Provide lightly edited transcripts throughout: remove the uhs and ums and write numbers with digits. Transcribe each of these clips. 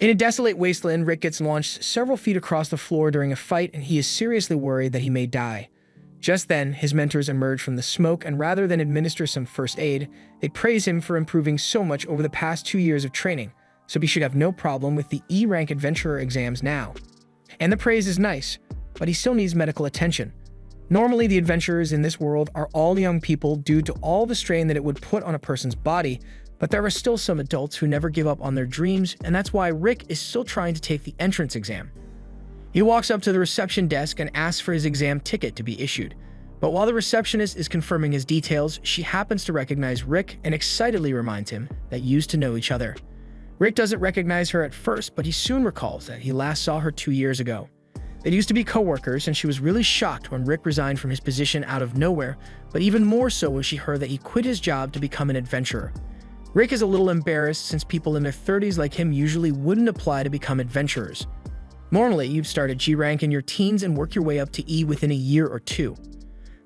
In a desolate wasteland, Rick gets launched several feet across the floor during a fight, and he is seriously worried that he may die. Just then, his mentors emerge from the smoke, and rather than administer some first aid, they praise him for improving so much over the past 2 years of training, so he should have no problem with the E-rank adventurer exams now. And the praise is nice, but he still needs medical attention. Normally, the adventurers in this world are all young people due to all the strain that it would put on a person's body, but there are still some adults who never give up on their dreams, and that's why Rick is still trying to take the entrance exam. He walks up to the reception desk and asks for his exam ticket to be issued. But while the receptionist is confirming his details, she happens to recognize Rick and excitedly reminds him that used to know each other. Rick doesn't recognize her at first, but he soon recalls that he last saw her 2 years ago. They used to be co-workers, and she was really shocked when Rick resigned from his position out of nowhere, but even more so when she heard that he quit his job to become an adventurer. Rick is a little embarrassed since people in their 30s like him usually wouldn't apply to become adventurers. Normally, you'd start at G rank in your teens and work your way up to E within a year or two.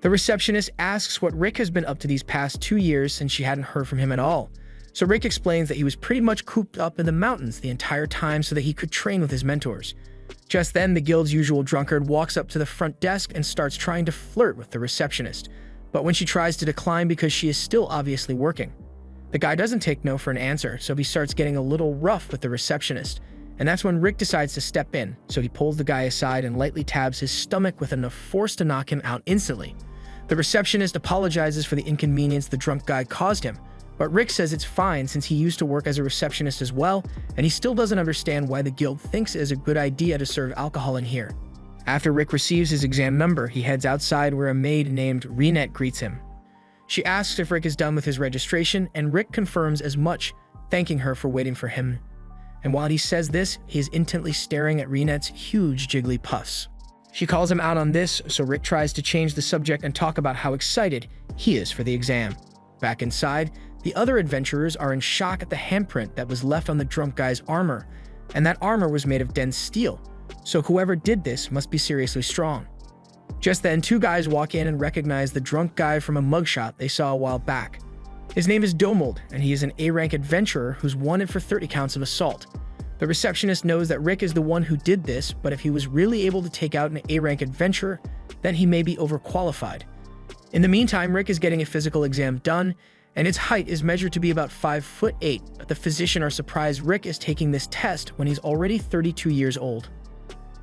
The receptionist asks what Rick has been up to these past 2 years since she hadn't heard from him at all. So Rick explains that he was pretty much cooped up in the mountains the entire time so that he could train with his mentors. Just then, the guild's usual drunkard walks up to the front desk and starts trying to flirt with the receptionist. But when she tries to decline because she is still obviously working, the guy doesn't take no for an answer, so he starts getting a little rough with the receptionist. And that's when Rick decides to step in, so he pulls the guy aside and lightly tabs his stomach with enough force to knock him out instantly. The receptionist apologizes for the inconvenience the drunk guy caused him, but Rick says it's fine since he used to work as a receptionist as well, and he still doesn't understand why the guild thinks it is a good idea to serve alcohol in here. After Rick receives his exam number, he heads outside where a maid named Renette greets him. She asks if Rick is done with his registration, and Rick confirms as much, thanking her for waiting for him. And while he says this, he is intently staring at Renette's huge jiggly puffs. She calls him out on this, so Rick tries to change the subject and talk about how excited he is for the exam. Back inside, the other adventurers are in shock at the handprint that was left on the drunk guy's armor, and that armor was made of dense steel, so whoever did this must be seriously strong. Just then, 2 guys walk in and recognize the drunk guy from a mugshot they saw a while back. His name is Domold, and he is an A-rank adventurer who's wanted for 30 counts of assault. The receptionist knows that Rick is the one who did this, but if he was really able to take out an A-rank adventurer, then he may be overqualified. In the meantime, Rick is getting a physical exam done, and its height is measured to be about 5'8", but the physician are surprised Rick is taking this test when he's already 32 years old.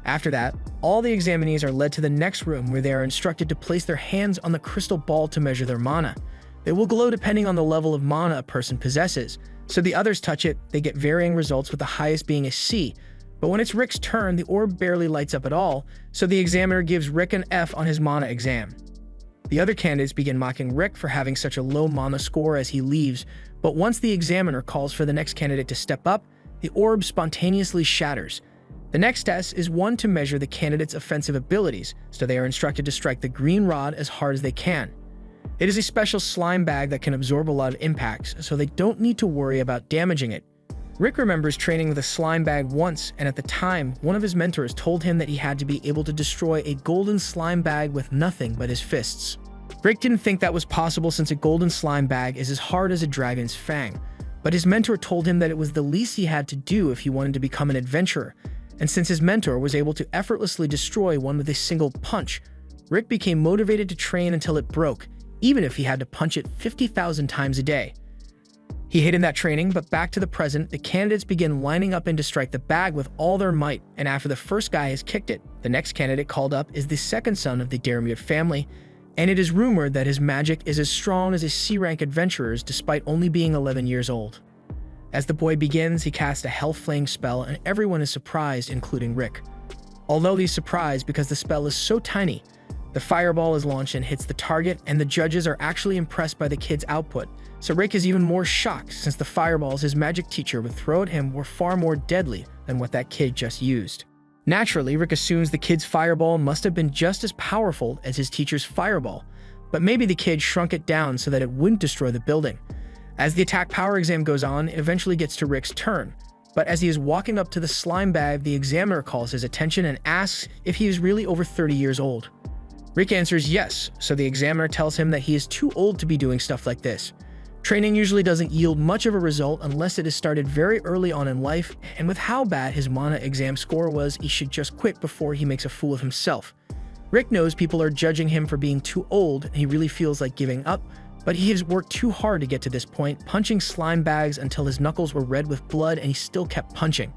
After that, all the examinees are led to the next room where they are instructed to place their hands on the crystal ball to measure their mana. They will glow depending on the level of mana a person possesses, so the others touch it, they get varying results with the highest being a C, but when it's Rick's turn, the orb barely lights up at all, so the examiner gives Rick an F on his mana exam. The other candidates begin mocking Rick for having such a low mana score as he leaves, but once the examiner calls for the next candidate to step up, the orb spontaneously shatters. The next test is one to measure the candidate's offensive abilities, so they are instructed to strike the green rod as hard as they can. It is a special slime bag that can absorb a lot of impacts, so they don't need to worry about damaging it. Rick remembers training with a slime bag once, and at the time, one of his mentors told him that he had to be able to destroy a golden slime bag with nothing but his fists. Rick didn't think that was possible since a golden slime bag is as hard as a dragon's fang, but his mentor told him that it was the least he had to do if he wanted to become an adventurer, and since his mentor was able to effortlessly destroy one with a single punch, Rick became motivated to train until it broke, even if he had to punch it 50,000 times a day. He hid in that training, but back to the present, the candidates begin lining up in to strike the bag with all their might, and after the first guy has kicked it, the next candidate called up is the second son of the Dermute family, and it is rumored that his magic is as strong as a C-rank adventurer's despite only being 11 years old. As the boy begins, he casts a Hellflame spell, and everyone is surprised, including Rick. Although he's surprised because the spell is so tiny, the fireball is launched and hits the target, and the judges are actually impressed by the kid's output, so Rick is even more shocked since the fireballs his magic teacher would throw at him were far more deadly than what that kid just used. Naturally, Rick assumes the kid's fireball must have been just as powerful as his teacher's fireball, but maybe the kid shrunk it down so that it wouldn't destroy the building. As the attack power exam goes on, it eventually gets to Rick's turn, but as he is walking up to the slime bag, the examiner calls his attention and asks if he is really over 30 years old. Rick answers yes, so the examiner tells him that he is too old to be doing stuff like this. Training usually doesn't yield much of a result unless it is started very early on in life, and with how bad his mana exam score was, he should just quit before he makes a fool of himself. Rick knows people are judging him for being too old, and he really feels like giving up, but he has worked too hard to get to this point, punching slime bags until his knuckles were red with blood, and he still kept punching.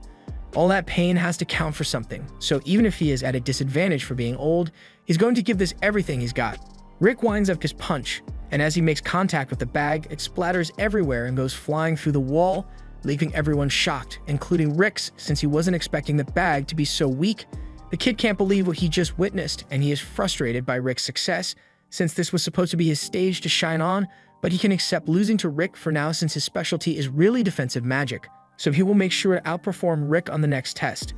All that pain has to count for something, so even if he is at a disadvantage for being old, he's going to give this everything he's got. Rick winds up his punch, and as he makes contact with the bag, it splatters everywhere and goes flying through the wall, leaving everyone shocked, including Rick's, since he wasn't expecting the bag to be so weak. The kid can't believe what he just witnessed, and he is frustrated by Rick's success, since this was supposed to be his stage to shine on, but he can accept losing to Rick for now since his specialty is really defensive magic, so he will make sure to outperform Rick on the next test.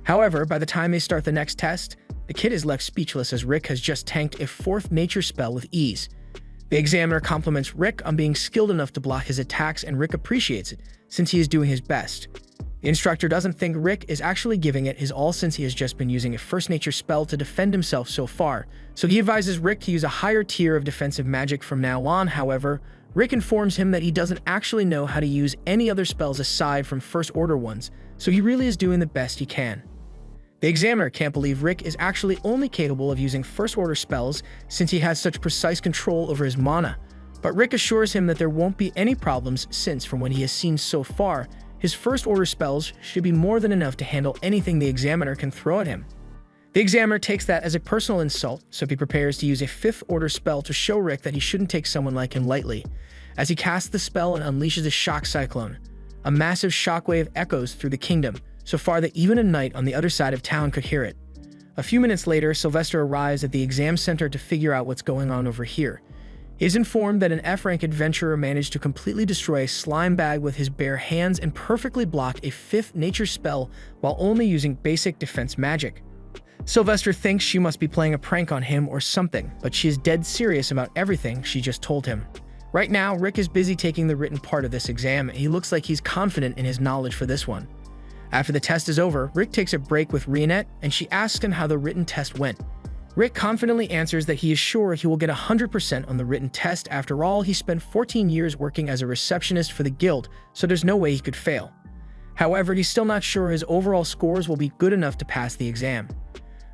However, by the time they start the next test, the kid is left speechless as Rick has just tanked a 4th nature spell with ease. The examiner compliments Rick on being skilled enough to block his attacks, and Rick appreciates it, since he is doing his best. The instructor doesn't think Rick is actually giving it his all since he has just been using a first nature spell to defend himself so far, so he advises Rick to use a higher tier of defensive magic from now on. However, Rick informs him that he doesn't actually know how to use any other spells aside from first order ones, so he really is doing the best he can. The examiner can't believe Rick is actually only capable of using first order spells since he has such precise control over his mana, but Rick assures him that there won't be any problems since, from what he has seen so far, his first order spells should be more than enough to handle anything the examiner can throw at him. The examiner takes that as a personal insult, so he prepares to use a 5th order spell to show Rick that he shouldn't take someone like him lightly. As he casts the spell and unleashes a shock cyclone, a massive shockwave echoes through the kingdom, so far that even a knight on the other side of town could hear it. A few minutes later, Sylvester arrives at the exam center to figure out what's going on over here. He is informed that an F-rank adventurer managed to completely destroy a slime bag with his bare hands and perfectly block a 5th nature spell while only using basic defense magic. Sylvester thinks she must be playing a prank on him or something, but she is dead serious about everything she just told him. Right now, Rick is busy taking the written part of this exam, and he looks like he's confident in his knowledge for this one. After the test is over, Rick takes a break with Reinette, and she asks him how the written test went. Rick confidently answers that he is sure he will get 100% on the written test. After all, he spent 14 years working as a receptionist for the guild, so there's no way he could fail. However, he's still not sure his overall scores will be good enough to pass the exam.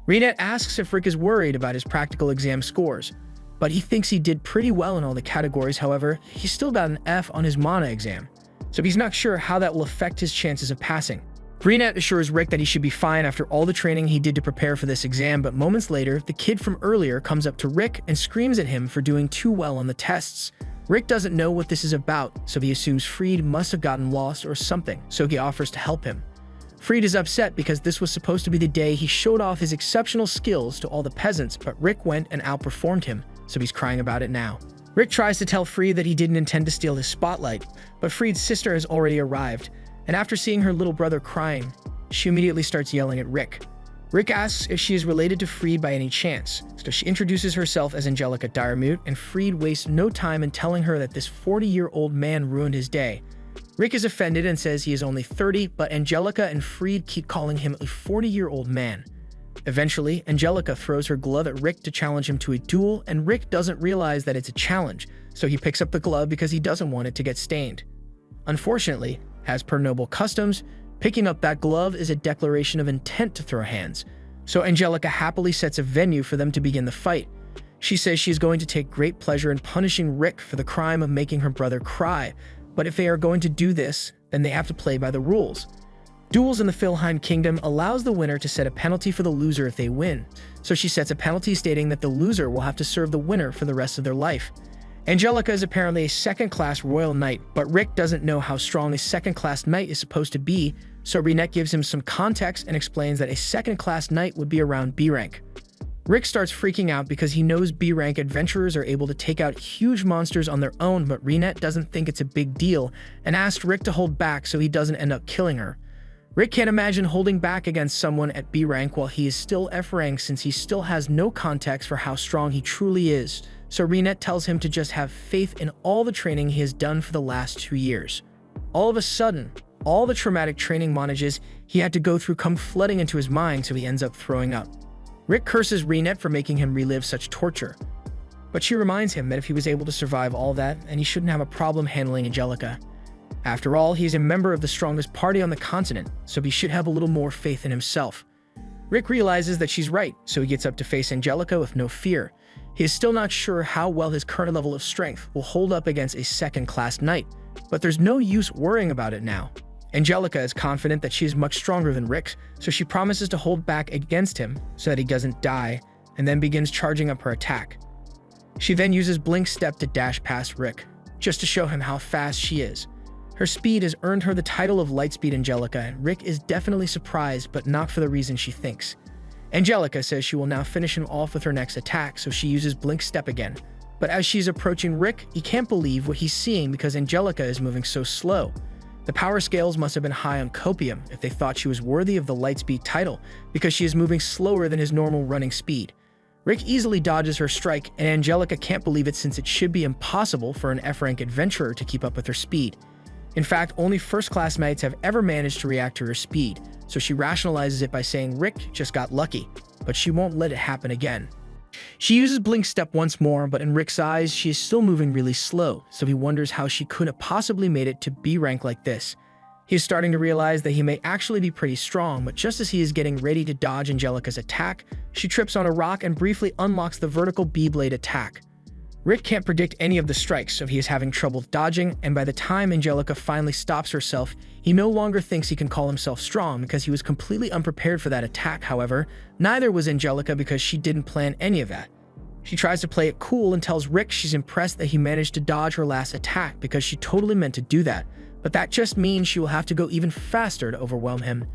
Reinette asks if Rick is worried about his practical exam scores, but he thinks he did pretty well in all the categories. However, he still got an F on his mana exam, so he's not sure how that will affect his chances of passing. Reinette assures Rick that he should be fine after all the training he did to prepare for this exam, but moments later, the kid from earlier comes up to Rick and screams at him for doing too well on the tests. Rick doesn't know what this is about, so he assumes Freed must have gotten lost or something, so he offers to help him. Freed is upset because this was supposed to be the day he showed off his exceptional skills to all the peasants, but Rick went and outperformed him, so he's crying about it now. Rick tries to tell Freed that he didn't intend to steal his spotlight, but Freed's sister has already arrived, and after seeing her little brother crying, she immediately starts yelling at Rick. Rick asks if she is related to Freed by any chance, so she introduces herself as Angelica Diremute, and Freed wastes no time in telling her that this 40-year-old man ruined his day. Rick is offended and says he is only 30, but Angelica and Freed keep calling him a 40-year-old man. Eventually, Angelica throws her glove at Rick to challenge him to a duel, and Rick doesn't realize that it's a challenge, so he picks up the glove because he doesn't want it to get stained. Unfortunately, as per noble customs, picking up that glove is a declaration of intent to throw hands, so Angelica happily sets a venue for them to begin the fight. She says she is going to take great pleasure in punishing Rick for the crime of making her brother cry, but if they are going to do this, then they have to play by the rules. Duels in the Fylheim Kingdom allows the winner to set a penalty for the loser if they win, so she sets a penalty stating that the loser will have to serve the winner for the rest of their life. Angelica is apparently a second-class royal knight, but Rick doesn't know how strong a second-class knight is supposed to be, so Reinette gives him some context and explains that a second-class knight would be around B rank. Rick starts freaking out because he knows B rank adventurers are able to take out huge monsters on their own, but Reinette doesn't think it's a big deal and asks Rick to hold back so he doesn't end up killing her. Rick can't imagine holding back against someone at B rank while he is still F rank since he still has no context for how strong he truly is, so Reinette tells him to just have faith in all the training he has done for the last 2 years. All of a sudden, all the traumatic training montages he had to go through come flooding into his mind, so he ends up throwing up. Rick curses Reinette for making him relive such torture. But she reminds him that if he was able to survive all that, then he shouldn't have a problem handling Angelica. After all, he's a member of the strongest party on the continent, so he should have a little more faith in himself. Rick realizes that she's right, so he gets up to face Angelica with no fear. He is still not sure how well his current level of strength will hold up against a second-class knight, but there's no use worrying about it now. Angelica is confident that she is much stronger than Rick, so she promises to hold back against him so that he doesn't die, and then begins charging up her attack. She then uses Blink Step to dash past Rick, just to show him how fast she is. Her speed has earned her the title of Lightspeed Angelica, and Rick is definitely surprised, but not for the reason she thinks. Angelica says she will now finish him off with her next attack, so she uses Blink Step again. But as she's approaching Rick, he can't believe what he's seeing because Angelica is moving so slow. The power scales must have been high on Copium if they thought she was worthy of the Lightspeed title, because she is moving slower than his normal running speed. Rick easily dodges her strike, and Angelica can't believe it since it should be impossible for an F-rank adventurer to keep up with her speed. In fact, only first-class knights have ever managed to react to her speed, so she rationalizes it by saying Rick just got lucky, but she won't let it happen again. She uses Blink Step once more, but in Rick's eyes, she is still moving really slow, so he wonders how she could have possibly made it to B rank like this. He is starting to realize that he may actually be pretty strong, but just as he is getting ready to dodge Angelica's attack, she trips on a rock and briefly unlocks the vertical B-blade attack. Rick can't predict any of the strikes, so he is having trouble dodging, and by the time Angelica finally stops herself, he no longer thinks he can call himself strong because he was completely unprepared for that attack. However, neither was Angelica because she didn't plan any of that. She tries to play it cool and tells Rick she's impressed that he managed to dodge her last attack because she totally meant to do that, but that just means she will have to go even faster to overwhelm him.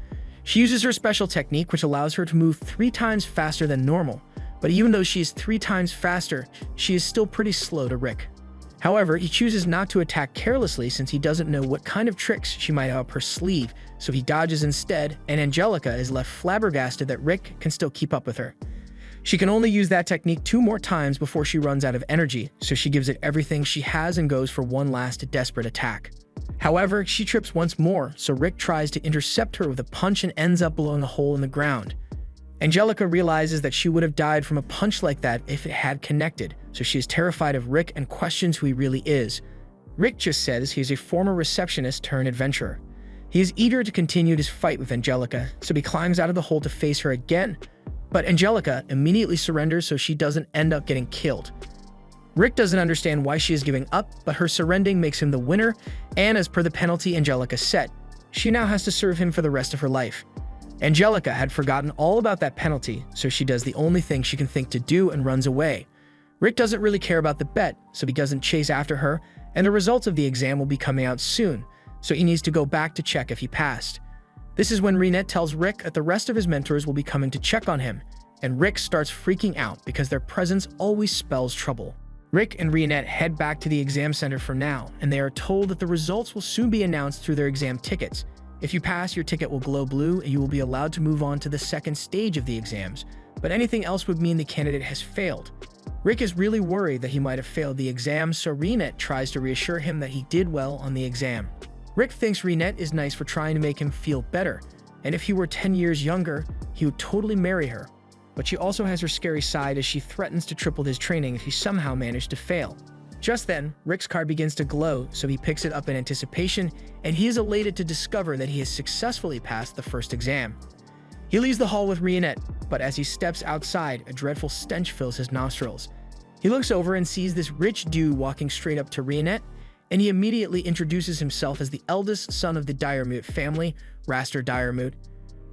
She uses her special technique, which allows her to move 3 times faster than normal. But even though she is 3 times faster, she is still pretty slow to Rick. However, he chooses not to attack carelessly since he doesn't know what kind of tricks she might have up her sleeve, so he dodges instead, and Angelica is left flabbergasted that Rick can still keep up with her. She can only use that technique 2 more times before she runs out of energy, so she gives it everything she has and goes for one last desperate attack. However, she trips once more, so Rick tries to intercept her with a punch and ends up blowing a hole in the ground. Angelica realizes that she would have died from a punch like that if it had connected, so she is terrified of Rick and questions who he really is. Rick just says he is a former receptionist turned adventurer. He is eager to continue his fight with Angelica, so he climbs out of the hole to face her again, but Angelica immediately surrenders so she doesn't end up getting killed. Rick doesn't understand why she is giving up, but her surrendering makes him the winner, and as per the penalty Angelica set, she now has to serve him for the rest of her life. Angelica had forgotten all about that penalty, so she does the only thing she can think to do and runs away. Rick doesn't really care about the bet, so he doesn't chase after her, and the results of the exam will be coming out soon, so he needs to go back to check if he passed. This is when Reinette tells Rick that the rest of his mentors will be coming to check on him, and Rick starts freaking out because their presence always spells trouble. Rick and Reinette head back to the exam center for now, and they are told that the results will soon be announced through their exam tickets. If you pass, your ticket will glow blue and you will be allowed to move on to the second stage of the exams, but anything else would mean the candidate has failed. Rick is really worried that he might have failed the exam, so Reinette tries to reassure him that he did well on the exam. Rick thinks Reinette is nice for trying to make him feel better, and if he were 10 years younger, he would totally marry her. But she also has her scary side as she threatens to triple his training if he somehow managed to fail. Just then, Rick's card begins to glow, so he picks it up in anticipation, and he is elated to discover that he has successfully passed the first exam. He leaves the hall with Reinette, but as he steps outside, a dreadful stench fills his nostrils. He looks over and sees this rich dude walking straight up to Reinette, and he immediately introduces himself as the eldest son of the Diremute family, Raster Diremute.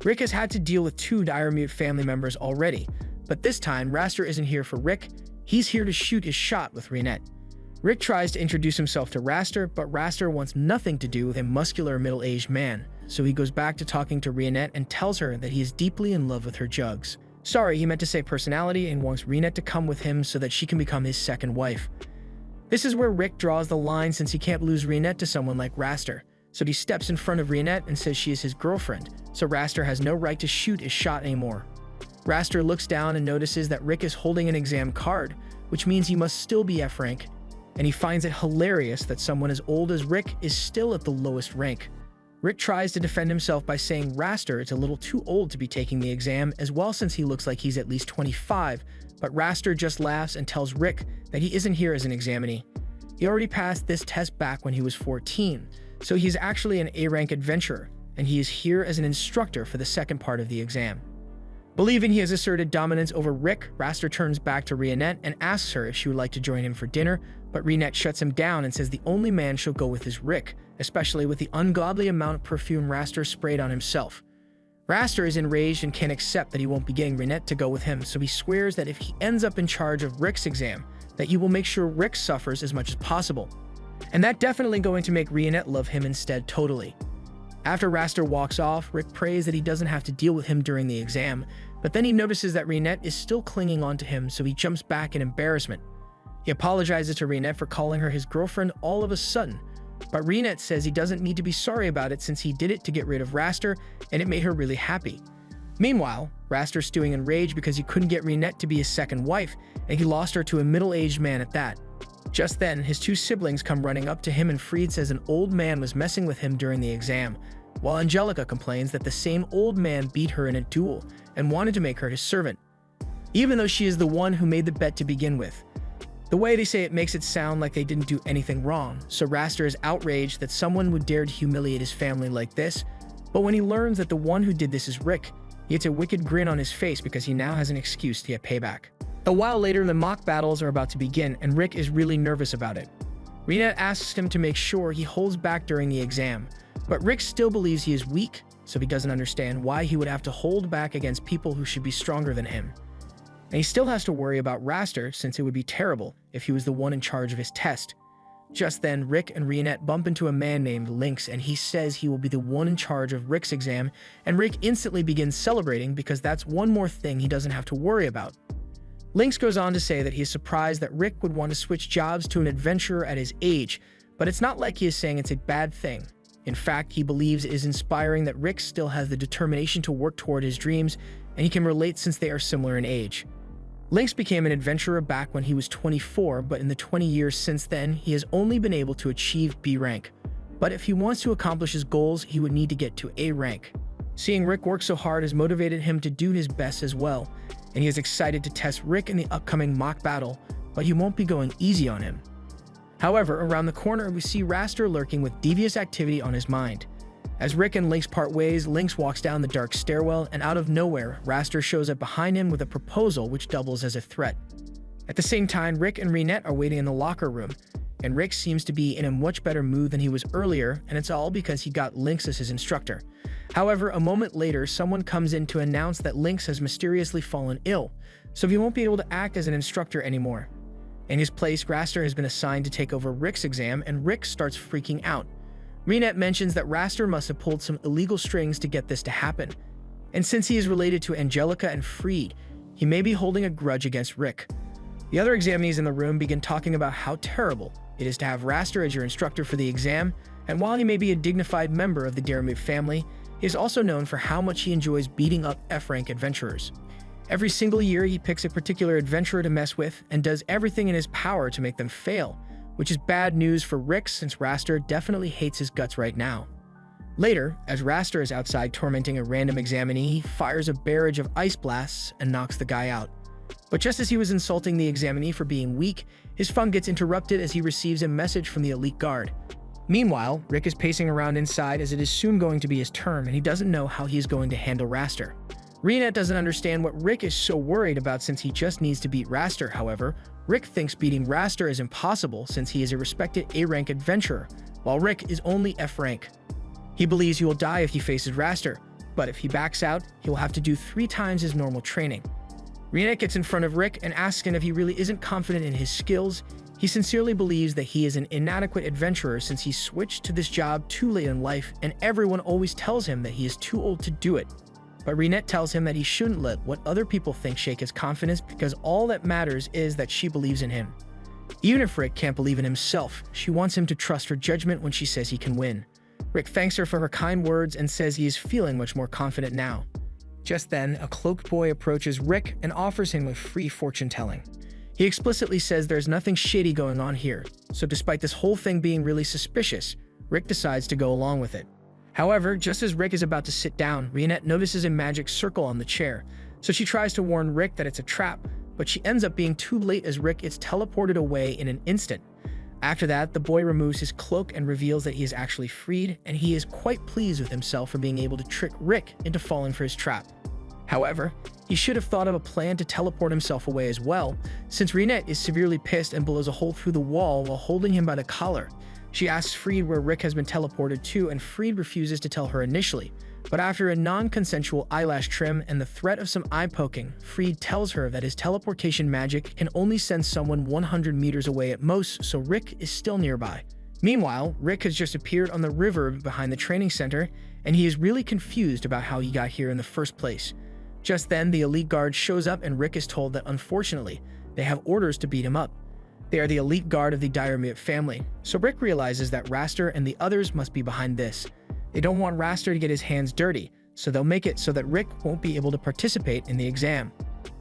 Rick has had to deal with 2 Diremute family members already, but this time Raster isn't here for Rick, he's here to shoot his shot with Reinette. Rick tries to introduce himself to Raster, but Raster wants nothing to do with a muscular middle-aged man, so he goes back to talking to Reinette and tells her that he is deeply in love with her jugs. Sorry, he meant to say personality and wants Reinette to come with him so that she can become his second wife. This is where Rick draws the line since he can't lose Reinette to someone like Raster, so he steps in front of Reinette and says she is his girlfriend, so Raster has no right to shoot his shot anymore. Raster looks down and notices that Rick is holding an exam card, which means he must still be F rank, and he finds it hilarious that someone as old as Rick is still at the lowest rank. Rick tries to defend himself by saying Raster is a little too old to be taking the exam as well since he looks like he's at least 25, but Raster just laughs and tells Rick that he isn't here as an examinee. He already passed this test back when he was 14, so he's actually an A-rank adventurer, and he is here as an instructor for the second part of the exam. Believing he has asserted dominance over Rick, Raster turns back to Rionette and asks her if she would like to join him for dinner, but Rionette shuts him down and says the only man she'll go with is Rick, especially with the ungodly amount of perfume Raster sprayed on himself. Raster is enraged and can't accept that he won't be getting Rionette to go with him, so he swears that if he ends up in charge of Rick's exam, that he will make sure Rick suffers as much as possible. And that definitely going to make Rionette love him instead totally. After Raster walks off, Rick prays that he doesn't have to deal with him during the exam, but then he notices that Rionette is still clinging on to him, so he jumps back in embarrassment. He apologizes to Rionette for calling her his girlfriend all of a sudden, but Rionette says he doesn't need to be sorry about it since he did it to get rid of Raster, and it made her really happy. Meanwhile, Raster's stewing in rage because he couldn't get Rionette to be his second wife, and he lost her to a middle-aged man at that. Just then, his two siblings come running up to him and Fried says an old man was messing with him during the exam, while Angelica complains that the same old man beat her in a duel and wanted to make her his servant, even though she is the one who made the bet to begin with. The way they say it makes it sound like they didn't do anything wrong, so Raster is outraged that someone would dare to humiliate his family like this, but when he learns that the one who did this is Rick, he gets a wicked grin on his face because he now has an excuse to get payback. A while later, the mock battles are about to begin, and Rick is really nervous about it. Rionette asks him to make sure he holds back during the exam, but Rick still believes he is weak, so he doesn't understand why he would have to hold back against people who should be stronger than him. And he still has to worry about Raster since it would be terrible if he was the one in charge of his test. Just then, Rick and Rionette bump into a man named Lynx, and he says he will be the one in charge of Rick's exam, and Rick instantly begins celebrating because that's one more thing he doesn't have to worry about. Lynx goes on to say that he is surprised that Rick would want to switch jobs to an adventurer at his age, but it's not like he is saying it's a bad thing. In fact, he believes it is inspiring that Rick still has the determination to work toward his dreams, and he can relate since they are similar in age. Lynx became an adventurer back when he was 24, but in the 20 years since then, he has only been able to achieve B rank. But if he wants to accomplish his goals, he would need to get to A rank. Seeing Rick work so hard has motivated him to do his best as well, and he is excited to test Rick in the upcoming mock battle, but he won't be going easy on him. However, around the corner, we see Raster lurking with devious activity on his mind. As Rick and Lynx part ways, Lynx walks down the dark stairwell, and out of nowhere, Raster shows up behind him with a proposal which doubles as a threat. At the same time, Rick and Rionette are waiting in the locker room, and Rick seems to be in a much better mood than he was earlier, and it's all because he got Lynx as his instructor. However, a moment later, someone comes in to announce that Lynx has mysteriously fallen ill, so he won't be able to act as an instructor anymore. In his place, Raster has been assigned to take over Rick's exam, and Rick starts freaking out. Rionette mentions that Raster must have pulled some illegal strings to get this to happen, and since he is related to Angelica and Fried, he may be holding a grudge against Rick. The other examinees in the room begin talking about how terrible it is to have Raster as your instructor for the exam, and while he may be a dignified member of the Daremut family, he is also known for how much he enjoys beating up F-rank adventurers. Every single year, he picks a particular adventurer to mess with and does everything in his power to make them fail, which is bad news for Rick since Raster definitely hates his guts right now. Later, as Raster is outside tormenting a random examinee, he fires a barrage of ice blasts and knocks the guy out. But just as he was insulting the examinee for being weak, his fun gets interrupted as he receives a message from the elite guard. Meanwhile, Rick is pacing around inside as it is soon going to be his turn and he doesn't know how he is going to handle Raster. Rionette doesn't understand what Rick is so worried about since he just needs to beat Raster. However, Rick thinks beating Raster is impossible since he is a respected A-rank adventurer, while Rick is only F-rank. He believes he will die if he faces Raster, but if he backs out, he will have to do 3 times his normal training. Rionette gets in front of Rick and asks him if he really isn't confident in his skills. He sincerely believes that he is an inadequate adventurer since he switched to this job too late in life and everyone always tells him that he is too old to do it. But Rionette tells him that he shouldn't let what other people think shake his confidence because all that matters is that she believes in him. Even if Rick can't believe in himself, she wants him to trust her judgment when she says he can win. Rick thanks her for her kind words and says he is feeling much more confident now. Just then, a cloaked boy approaches Rick and offers him a free fortune-telling. He explicitly says there's nothing shady going on here, so despite this whole thing being really suspicious, Rick decides to go along with it. However, just as Rick is about to sit down, Rionette notices a magic circle on the chair, so she tries to warn Rick that it's a trap, but she ends up being too late as Rick is teleported away in an instant. After that, the boy removes his cloak and reveals that he is actually freed, and he is quite pleased with himself for being able to trick Rick into falling for his trap. However, he should have thought of a plan to teleport himself away as well, since Reinette is severely pissed and blows a hole through the wall while holding him by the collar. She asks Freed where Rick has been teleported to, and Freed refuses to tell her initially. But after a non-consensual eyelash trim and the threat of some eye poking, Freed tells her that his teleportation magic can only send someone 100 meters away at most, so Rick is still nearby. Meanwhile, Rick has just appeared on the river behind the training center, and he is really confused about how he got here in the first place. Just then, the elite guard shows up and Rick is told that unfortunately, they have orders to beat him up. They are the elite guard of the Diarmid family, so Rick realizes that Raster and the others must be behind this. They don't want Raster to get his hands dirty, so they'll make it so that Rick won't be able to participate in the exam.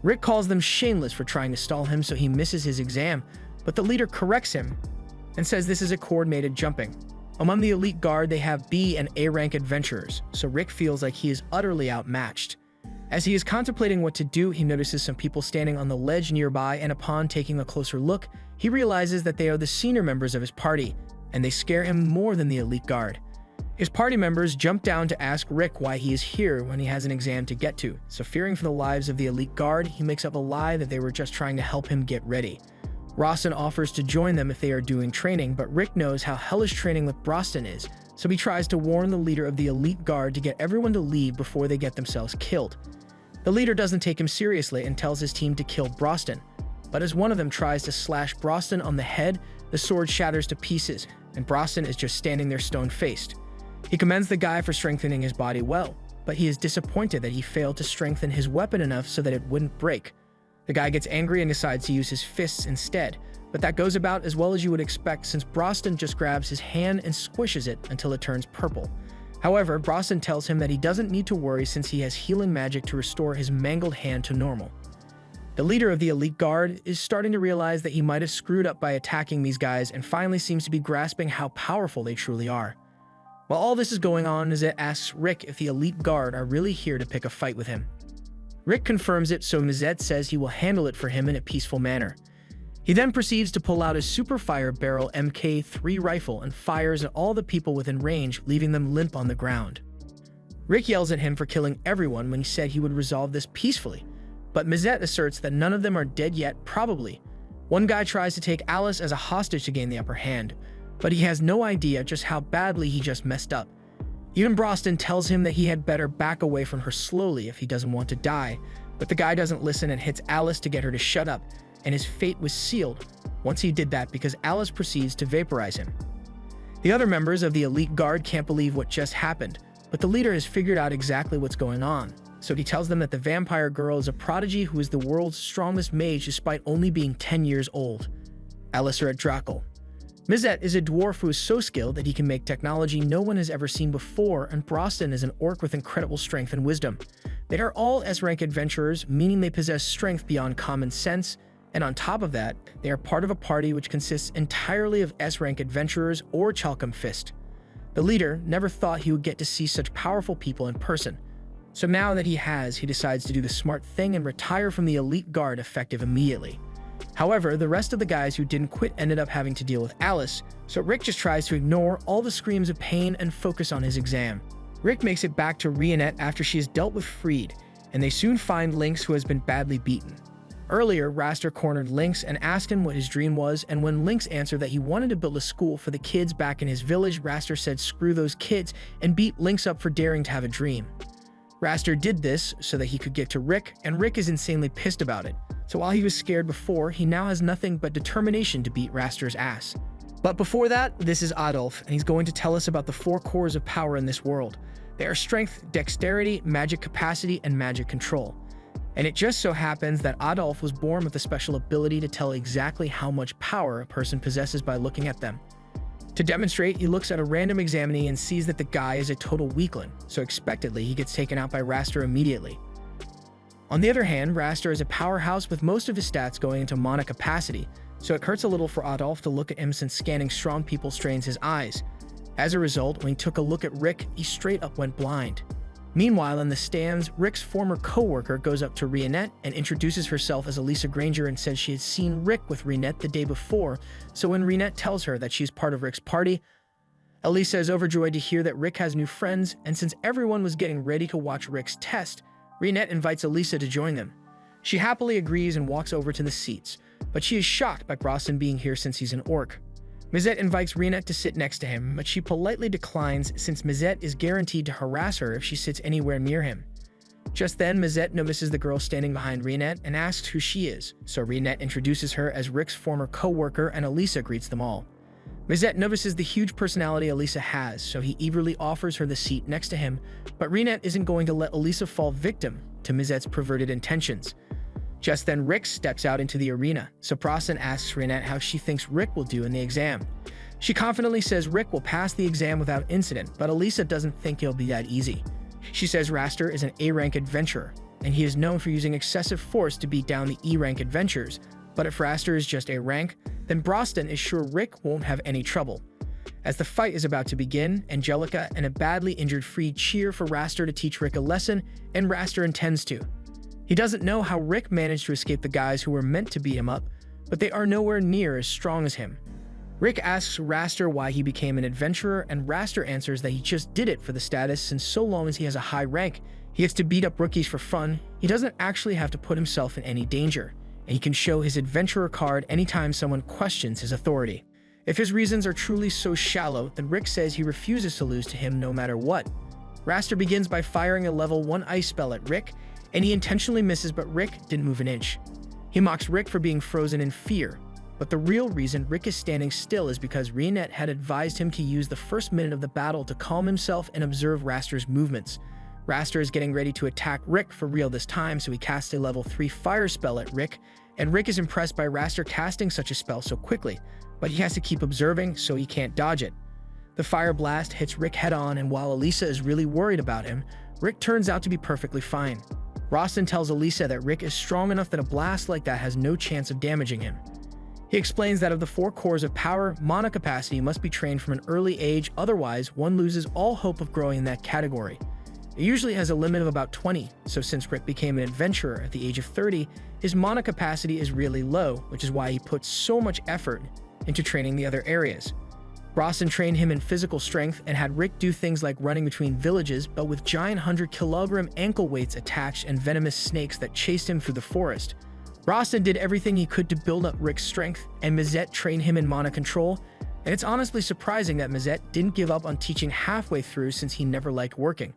Rick calls them shameless for trying to stall him so he misses his exam, but the leader corrects him and says this is a coordinated jumping. Among the elite guard, they have B and A rank adventurers, so Rick feels like he is utterly outmatched. As he is contemplating what to do, he notices some people standing on the ledge nearby, and upon taking a closer look, he realizes that they are the senior members of his party, and they scare him more than the elite guard. His party members jump down to ask Rick why he is here when he has an exam to get to, so fearing for the lives of the elite guard, he makes up a lie that they were just trying to help him get ready. Rostin offers to join them if they are doing training, but Rick knows how hellish training with Broston is, so he tries to warn the leader of the elite guard to get everyone to leave before they get themselves killed. The leader doesn't take him seriously and tells his team to kill Broston, but as one of them tries to slash Broston on the head, the sword shatters to pieces, and Broston is just standing there stone-faced. He commends the guy for strengthening his body well, but he is disappointed that he failed to strengthen his weapon enough so that it wouldn't break. The guy gets angry and decides to use his fists instead, but that goes about as well as you would expect since Broston just grabs his hand and squishes it until it turns purple. However, Broston tells him that he doesn't need to worry since he has healing magic to restore his mangled hand to normal. The leader of the elite guard is starting to realize that he might have screwed up by attacking these guys and finally seems to be grasping how powerful they truly are. While all this is going on, Mizette asks Rick if the elite guard are really here to pick a fight with him. Rick confirms it, so Mizette says he will handle it for him in a peaceful manner. He then proceeds to pull out his Super Fire Barrel Mk3 rifle and fires at all the people within range, leaving them limp on the ground. Rick yells at him for killing everyone when he said he would resolve this peacefully, but Mizette asserts that none of them are dead yet, probably. One guy tries to take Alice as a hostage to gain the upper hand, but he has no idea just how badly he just messed up. Even Broston tells him that he had better back away from her slowly if he doesn't want to die, but the guy doesn't listen and hits Alice to get her to shut up, and his fate was sealed once he did that because Alice proceeds to vaporize him. The other members of the elite guard can't believe what just happened, but the leader has figured out exactly what's going on, so he tells them that the vampire girl is a prodigy who is the world's strongest mage despite only being 10 years old. Eliseret Drakel. Mizette is a dwarf who is so skilled that he can make technology no one has ever seen before, and Broston is an orc with incredible strength and wisdom. They are all S-rank adventurers, meaning they possess strength beyond common sense, and on top of that, they are part of a party which consists entirely of S-rank adventurers or Chalcom Fist. The leader never thought he would get to see such powerful people in person, so now that he has, he decides to do the smart thing and retire from the elite guard effective immediately. However, the rest of the guys who didn't quit ended up having to deal with Alice, so Rick just tries to ignore all the screams of pain and focus on his exam. Rick makes it back to Reinette after she has dealt with Freed, and they soon find Lynx, who has been badly beaten. Earlier, Raster cornered Lynx and asked him what his dream was, and when Lynx answered that he wanted to build a school for the kids back in his village, Raster said screw those kids and beat Lynx up for daring to have a dream. Raster did this so that he could get to Rick, and Rick is insanely pissed about it. So while he was scared before, he now has nothing but determination to beat Raster's ass. But before that, this is Adolf, and he's going to tell us about the 4 cores of power in this world. They are strength, dexterity, magic capacity, and magic control. And it just so happens that Adolf was born with a special ability to tell exactly how much power a person possesses by looking at them. To demonstrate, he looks at a random examinee and sees that the guy is a total weakling, so expectedly he gets taken out by Raster immediately. On the other hand, Raster is a powerhouse with most of his stats going into mana capacity, so it hurts a little for Adolf to look at him since scanning strong people strains his eyes. As a result, when he took a look at Rick, he straight up went blind. Meanwhile, in the stands, Rick's former co-worker goes up to Rionette and introduces herself as Elisa Granger and says she had seen Rick with Rionette the day before, so when Rionette tells her that she's part of Rick's party, Elisa is overjoyed to hear that Rick has new friends, and since everyone was getting ready to watch Rick's test, Rionette invites Elisa to join them. She happily agrees and walks over to the seats, but she is shocked by Brosnan being here since he's an orc. Mizette invites Rionette to sit next to him, but she politely declines since Mizette is guaranteed to harass her if she sits anywhere near him. Just then, Mizette notices the girl standing behind Rionette and asks who she is, so Rionette introduces her as Rick's former co-worker and Elisa greets them all. Mizette notices the huge personality Elisa has, so he eagerly offers her the seat next to him, but Rionette isn't going to let Elisa fall victim to Mizette's perverted intentions. Just then, Rick steps out into the arena, so Brosnan asks Rionette how she thinks Rick will do in the exam. She confidently says Rick will pass the exam without incident, but Elisa doesn't think it'll be that easy. She says Raster is an A-rank adventurer, and he is known for using excessive force to beat down the E-rank adventurers, but if Raster is just A-rank, then Brosnan is sure Rick won't have any trouble. As the fight is about to begin, Angelica and a badly injured Freed cheer for Raster to teach Rick a lesson, and Raster intends to. He doesn't know how Rick managed to escape the guys who were meant to beat him up, but they are nowhere near as strong as him. Rick asks Raster why he became an adventurer, and Raster answers that he just did it for the status since so long as he has a high rank, he gets to beat up rookies for fun, he doesn't actually have to put himself in any danger, and he can show his adventurer card anytime someone questions his authority. If his reasons are truly so shallow, then Rick says he refuses to lose to him no matter what. Raster begins by firing a level 1 ice spell at Rick, and he intentionally misses, but Rick didn't move an inch. He mocks Rick for being frozen in fear, but the real reason Rick is standing still is because Rionette had advised him to use the first minute of the battle to calm himself and observe Raster's movements. Raster is getting ready to attack Rick for real this time, so he casts a level 3 fire spell at Rick, and Rick is impressed by Raster casting such a spell so quickly, but he has to keep observing so he can't dodge it. The fire blast hits Rick head-on, and while Elisa is really worried about him, Rick turns out to be perfectly fine. Brosnan tells Elisa that Rick is strong enough that a blast like that has no chance of damaging him. He explains that of the 4 cores of power, mana capacity must be trained from an early age, otherwise one loses all hope of growing in that category. It usually has a limit of about 20, so since Rick became an adventurer at the age of 30, his mana capacity is really low, which is why he puts so much effort into training the other areas. Brosnan trained him in physical strength and had Rick do things like running between villages, but with giant 100-kilogram ankle weights attached and venomous snakes that chased him through the forest. Brosnan did everything he could to build up Rick's strength, and Mizette trained him in mana control, and it's honestly surprising that Mizette didn't give up on teaching halfway through since he never liked working.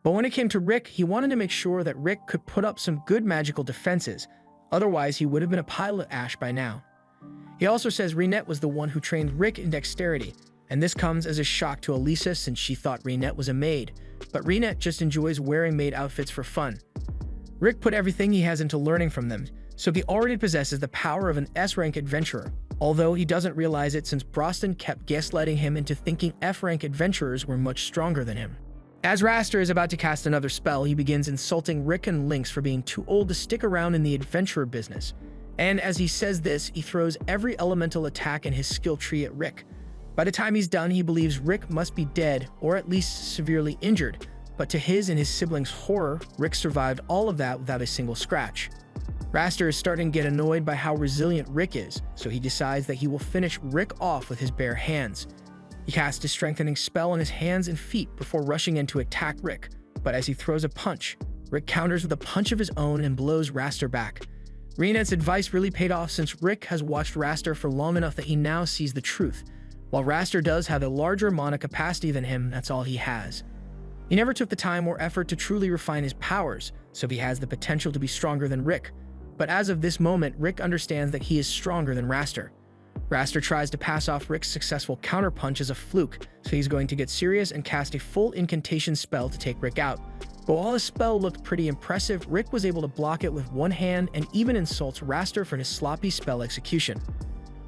But when it came to Rick, he wanted to make sure that Rick could put up some good magical defenses, otherwise he would have been a pile of ash by now. He also says Rionette was the one who trained Rick in dexterity, and this comes as a shock to Elisa since she thought Rionette was a maid, but Rionette just enjoys wearing maid outfits for fun. Rick put everything he has into learning from them, so he already possesses the power of an S-rank adventurer, although he doesn't realize it since Brosnan kept gaslighting him into thinking F-rank adventurers were much stronger than him. As Raster is about to cast another spell, he begins insulting Rick and Lynx for being too old to stick around in the adventurer business. And as he says this, he throws every elemental attack in his skill tree at Rick. By the time he's done, he believes Rick must be dead or at least severely injured, but to his and his siblings' horror, Rick survived all of that without a single scratch. Raster is starting to get annoyed by how resilient Rick is, so he decides that he will finish Rick off with his bare hands. He casts a strengthening spell on his hands and feet before rushing in to attack Rick, but as he throws a punch, Rick counters with a punch of his own and blows Raster back. Rionette's advice really paid off since Rick has watched Raster for long enough that he now sees the truth. While Raster does have a larger mana capacity than him, that's all he has. He never took the time or effort to truly refine his powers, so he has the potential to be stronger than Rick. But as of this moment, Rick understands that he is stronger than Raster. Raster tries to pass off Rick's successful counterpunch as a fluke, so he's going to get serious and cast a full incantation spell to take Rick out. But while his spell looked pretty impressive, Rick was able to block it with one hand and even insults Raster for his sloppy spell execution.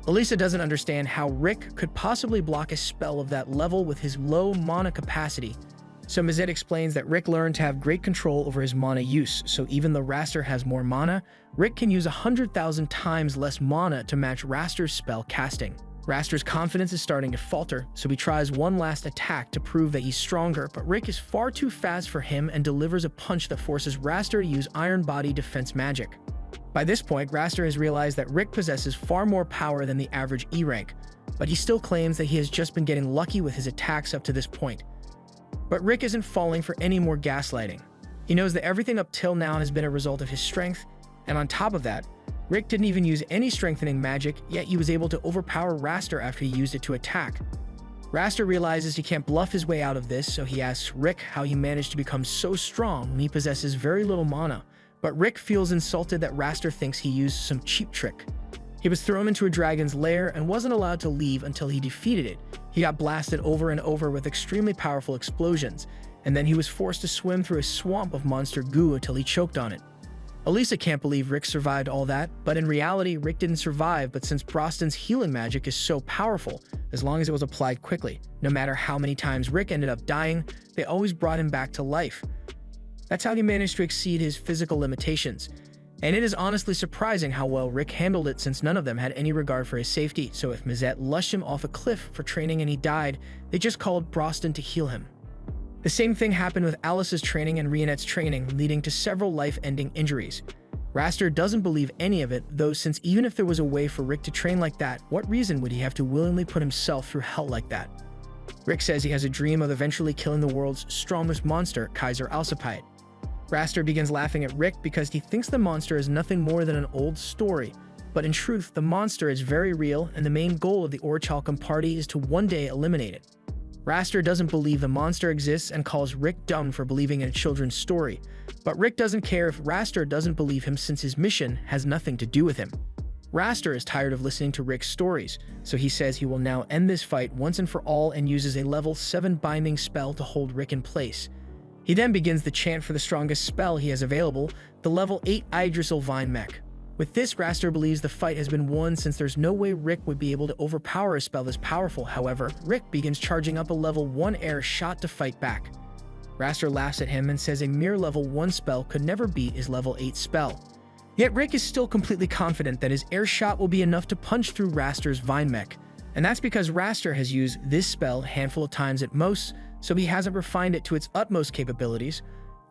Elisa doesn't understand how Rick could possibly block a spell of that level with his low mana capacity. So Mizette explains that Rick learned to have great control over his mana use, so even though Raster has more mana, Rick can use 100,000 times less mana to match Raster's spell casting. Raster's confidence is starting to falter, so he tries one last attack to prove that he's stronger, but Rick is far too fast for him and delivers a punch that forces Raster to use Iron Body defense magic. By this point, Raster has realized that Rick possesses far more power than the average E rank, but he still claims that he has just been getting lucky with his attacks up to this point. But Rick isn't falling for any more gaslighting. He knows that everything up till now has been a result of his strength, and on top of that, Rick didn't even use any strengthening magic, yet he was able to overpower Raster after he used it to attack. Raster realizes he can't bluff his way out of this, so he asks Rick how he managed to become so strong when he possesses very little mana, but Rick feels insulted that Raster thinks he used some cheap trick. He was thrown into a dragon's lair and wasn't allowed to leave until he defeated it. He got blasted over and over with extremely powerful explosions, and then he was forced to swim through a swamp of monster goo until he choked on it. Elisa can't believe Rick survived all that, but in reality, Rick didn't survive, but since Broston's healing magic is so powerful, as long as it was applied quickly, no matter how many times Rick ended up dying, they always brought him back to life. That's how he managed to exceed his physical limitations. And it is honestly surprising how well Rick handled it, since none of them had any regard for his safety, so if Mazette lushed him off a cliff for training and he died, they just called Broston to heal him. The same thing happened with Alice's training and Rionette's training, leading to several life-ending injuries. Raster doesn't believe any of it, though, since even if there was a way for Rick to train like that, what reason would he have to willingly put himself through hell like that? Rick says he has a dream of eventually killing the world's strongest monster, Kaiser Alcippite. Raster begins laughing at Rick because he thinks the monster is nothing more than an old story, but in truth, the monster is very real, and the main goal of the Orichalcum party is to one day eliminate it. Raster doesn't believe the monster exists and calls Rick dumb for believing in a children's story, but Rick doesn't care if Raster doesn't believe him, since his mission has nothing to do with him. Raster is tired of listening to Rick's stories, so he says he will now end this fight once and for all and uses a level 7 binding spell to hold Rick in place. He then begins the chant for the strongest spell he has available, the level 8 Yggdrasil Vine Mech. With this, Raster believes the fight has been won, since there's no way Rick would be able to overpower a spell this powerful. However, Rick begins charging up a level 1 air shot to fight back. Raster laughs at him and says a mere level 1 spell could never beat his level 8 spell. Yet Rick is still completely confident that his air shot will be enough to punch through Raster's Vine Mech, and that's because Raster has used this spell a handful of times at most, so he hasn't refined it to its utmost capabilities.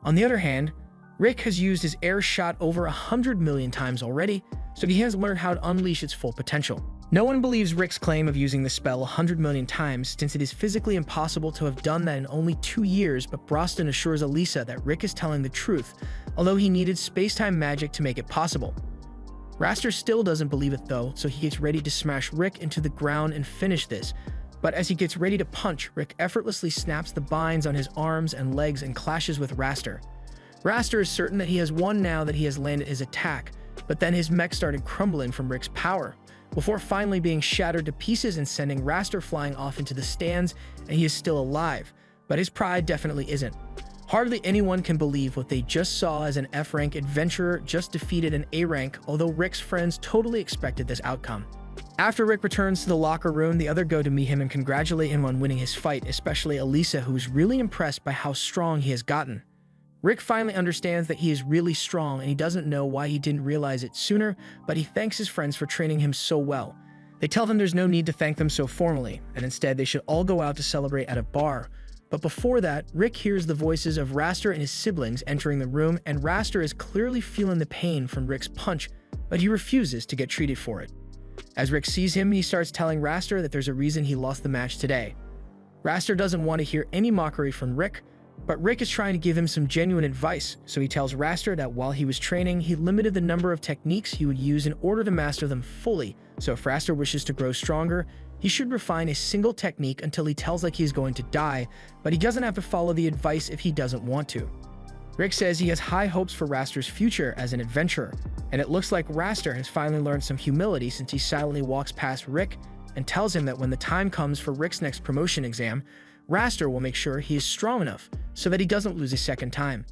On the other hand, Rick has used his air shot over 100 million times already, so he has learned how to unleash its full potential. No one believes Rick's claim of using the spell 100 million times, since it is physically impossible to have done that in only 2 years, but Broston assures Elisa that Rick is telling the truth, although he needed space-time magic to make it possible. Raster still doesn't believe it though, so he gets ready to smash Rick into the ground and finish this. But as he gets ready to punch, Rick effortlessly snaps the binds on his arms and legs and clashes with Raster. Raster is certain that he has won now that he has landed his attack, but then his mech started crumbling from Rick's power, before finally being shattered to pieces and sending Raster flying off into the stands, and he is still alive, but his pride definitely isn't. Hardly anyone can believe what they just saw, as an F-rank adventurer just defeated an A-rank, although Rick's friends totally expected this outcome. After Rick returns to the locker room, the other go to meet him and congratulate him on winning his fight, especially Elisa, who is really impressed by how strong he has gotten. Rick finally understands that he is really strong, and he doesn't know why he didn't realize it sooner, but he thanks his friends for training him so well. They tell him there's no need to thank them so formally, and instead they should all go out to celebrate at a bar. But before that, Rick hears the voices of Raster and his siblings entering the room, and Raster is clearly feeling the pain from Rick's punch, but he refuses to get treated for it. As Rick sees him, he starts telling Raster that there's a reason he lost the match today. Raster doesn't want to hear any mockery from Rick, but Rick is trying to give him some genuine advice, so he tells Raster that while he was training, he limited the number of techniques he would use in order to master them fully, so if Raster wishes to grow stronger, he should refine a single technique until he tells like he's going to die, but he doesn't have to follow the advice if he doesn't want to. Rick says he has high hopes for Raster's future as an adventurer, and it looks like Raster has finally learned some humility, since he silently walks past Rick and tells him that when the time comes for Rick's next promotion exam, Raster will make sure he is strong enough so that he doesn't lose a second time.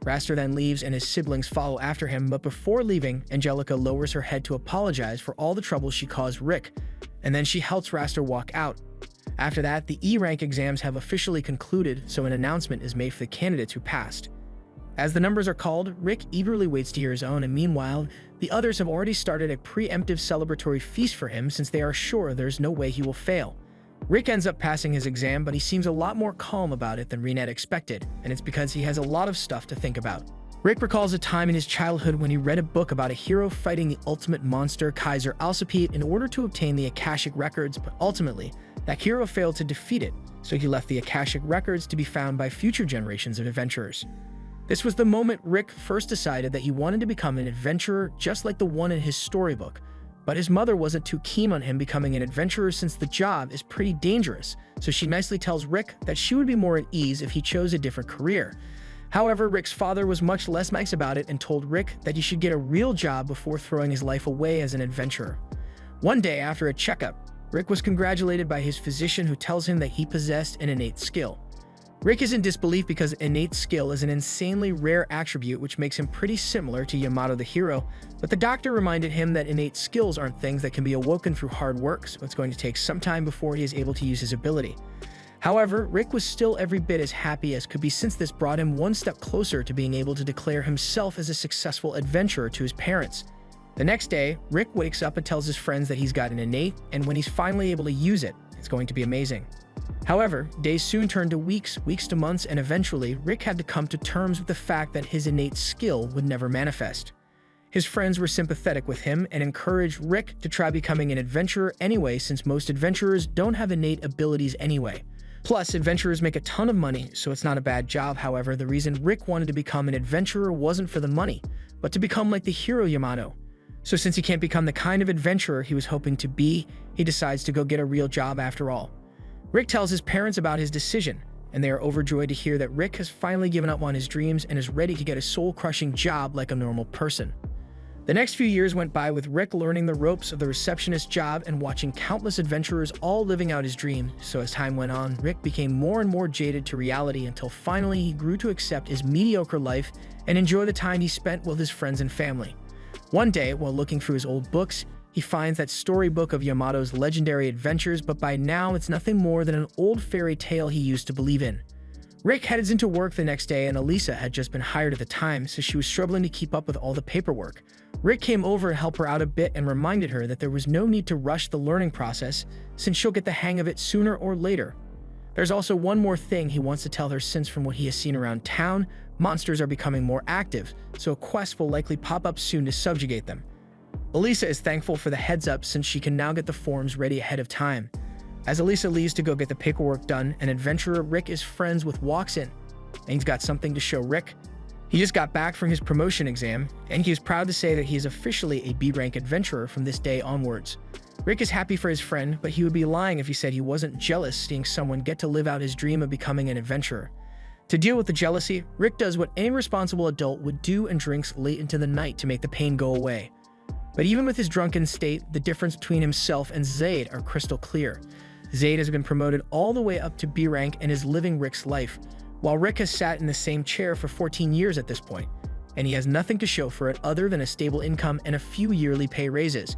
Raster then leaves and his siblings follow after him, but before leaving, Angelica lowers her head to apologize for all the trouble she caused Rick, and then she helps Raster walk out. After that, the E-rank exams have officially concluded, so an announcement is made for the candidates who passed. As the numbers are called, Rick eagerly waits to hear his own, and meanwhile, the others have already started a preemptive celebratory feast for him since they are sure there's no way he will fail. Rick ends up passing his exam, but he seems a lot more calm about it than Reinette expected, and it's because he has a lot of stuff to think about. Rick recalls a time in his childhood when he read a book about a hero fighting the ultimate monster, Kaiser Alcipete, in order to obtain the Akashic Records, but ultimately, that hero failed to defeat it, so he left the Akashic Records to be found by future generations of adventurers. This was the moment Rick first decided that he wanted to become an adventurer just like the one in his storybook, but his mother wasn't too keen on him becoming an adventurer since the job is pretty dangerous, so she nicely tells Rick that she would be more at ease if he chose a different career. However, Rick's father was much less nice about it and told Rick that he should get a real job before throwing his life away as an adventurer. One day after a checkup, Rick was congratulated by his physician who tells him that he possessed an innate skill. Rick is in disbelief because innate skill is an insanely rare attribute which makes him pretty similar to Yamato the hero, but the doctor reminded him that innate skills aren't things that can be awoken through hard work, so it's going to take some time before he is able to use his ability. However, Rick was still every bit as happy as could be since this brought him one step closer to being able to declare himself as a successful adventurer to his parents. The next day, Rick wakes up and tells his friends that he's got an innate, and when he's finally able to use it, it's going to be amazing. However, days soon turned to weeks, weeks to months, and eventually, Rick had to come to terms with the fact that his innate skill would never manifest. His friends were sympathetic with him and encouraged Rick to try becoming an adventurer anyway, since most adventurers don't have innate abilities anyway. Plus, adventurers make a ton of money, so it's not a bad job. However, the reason Rick wanted to become an adventurer wasn't for the money, but to become like the hero Yamato. So since he can't become the kind of adventurer he was hoping to be, he decides to go get a real job after all. Rick tells his parents about his decision, and they are overjoyed to hear that Rick has finally given up on his dreams and is ready to get a soul-crushing job like a normal person. The next few years went by with Rick learning the ropes of the receptionist job and watching countless adventurers all living out his dream, so as time went on, Rick became more and more jaded to reality until finally he grew to accept his mediocre life and enjoy the time he spent with his friends and family. One day, while looking through his old books, he finds that storybook of Yamato's legendary adventures, but by now it's nothing more than an old fairy tale he used to believe in. Rick heads into work the next day, and Elisa had just been hired at the time, so she was struggling to keep up with all the paperwork. Rick came over to help her out a bit and reminded her that there was no need to rush the learning process, since she'll get the hang of it sooner or later. There's also one more thing he wants to tell her, since from what he has seen around town, monsters are becoming more active, so a quest will likely pop up soon to subjugate them. Elisa is thankful for the heads up since she can now get the forms ready ahead of time. As Elisa leaves to go get the paperwork done, an adventurer Rick is friends with walks in, and he's got something to show Rick. He just got back from his promotion exam, and he is proud to say that he is officially a B-rank adventurer from this day onwards. Rick is happy for his friend, but he would be lying if he said he wasn't jealous seeing someone get to live out his dream of becoming an adventurer. To deal with the jealousy, Rick does what any responsible adult would do and drinks late into the night to make the pain go away. But even with his drunken state, the difference between himself and Zaid are crystal clear. Zaid has been promoted all the way up to B rank and is living Rick's life, while Rick has sat in the same chair for 14 years at this point, and he has nothing to show for it other than a stable income and a few yearly pay raises.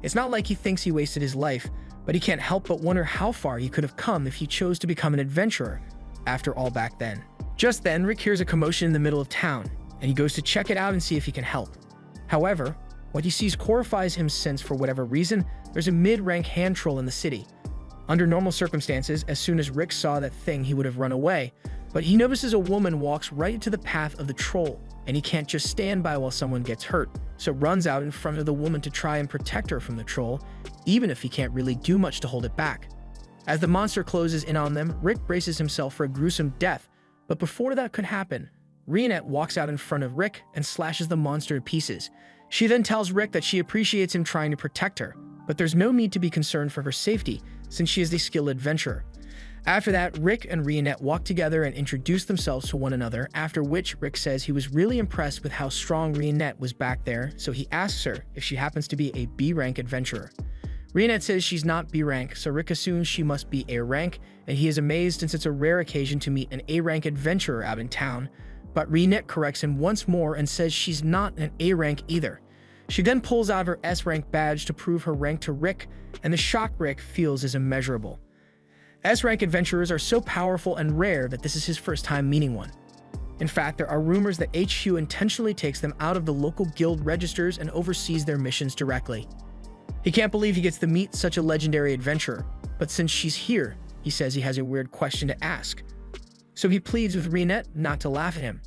It's not like he thinks he wasted his life, but he can't help but wonder how far he could have come if he chose to become an adventurer, after all back then. Just then, Rick hears a commotion in the middle of town, and he goes to check it out and see if he can help. However, what he sees horrifies him since, for whatever reason, there's a mid-rank hand troll in the city. Under normal circumstances, as soon as Rick saw that thing, he would have run away, but he notices a woman walks right into the path of the troll, and he can't just stand by while someone gets hurt, so runs out in front of the woman to try and protect her from the troll, even if he can't really do much to hold it back. As the monster closes in on them, Rick braces himself for a gruesome death, but before that could happen, Reinette walks out in front of Rick and slashes the monster to pieces. She then tells Rick that she appreciates him trying to protect her, but there's no need to be concerned for her safety, since she is a skilled adventurer. After that, Rick and Reinette walk together and introduce themselves to one another, after which Rick says he was really impressed with how strong Reinette was back there, so he asks her if she happens to be a B-rank adventurer. Reinette says she's not B-rank, so Rick assumes she must be A-rank, and he is amazed since it's a rare occasion to meet an A-rank adventurer out in town, but Reinette corrects him once more and says she's not an A-rank either. She then pulls out her S-rank badge to prove her rank to Rick, and the shock Rick feels is immeasurable. S-rank adventurers are so powerful and rare that this is his first time meeting one. In fact, there are rumors that HQ intentionally takes them out of the local guild registers and oversees their missions directly. He can't believe he gets to meet such a legendary adventurer, but since she's here, he says he has a weird question to ask. So he pleads with Reinette not to laugh at him.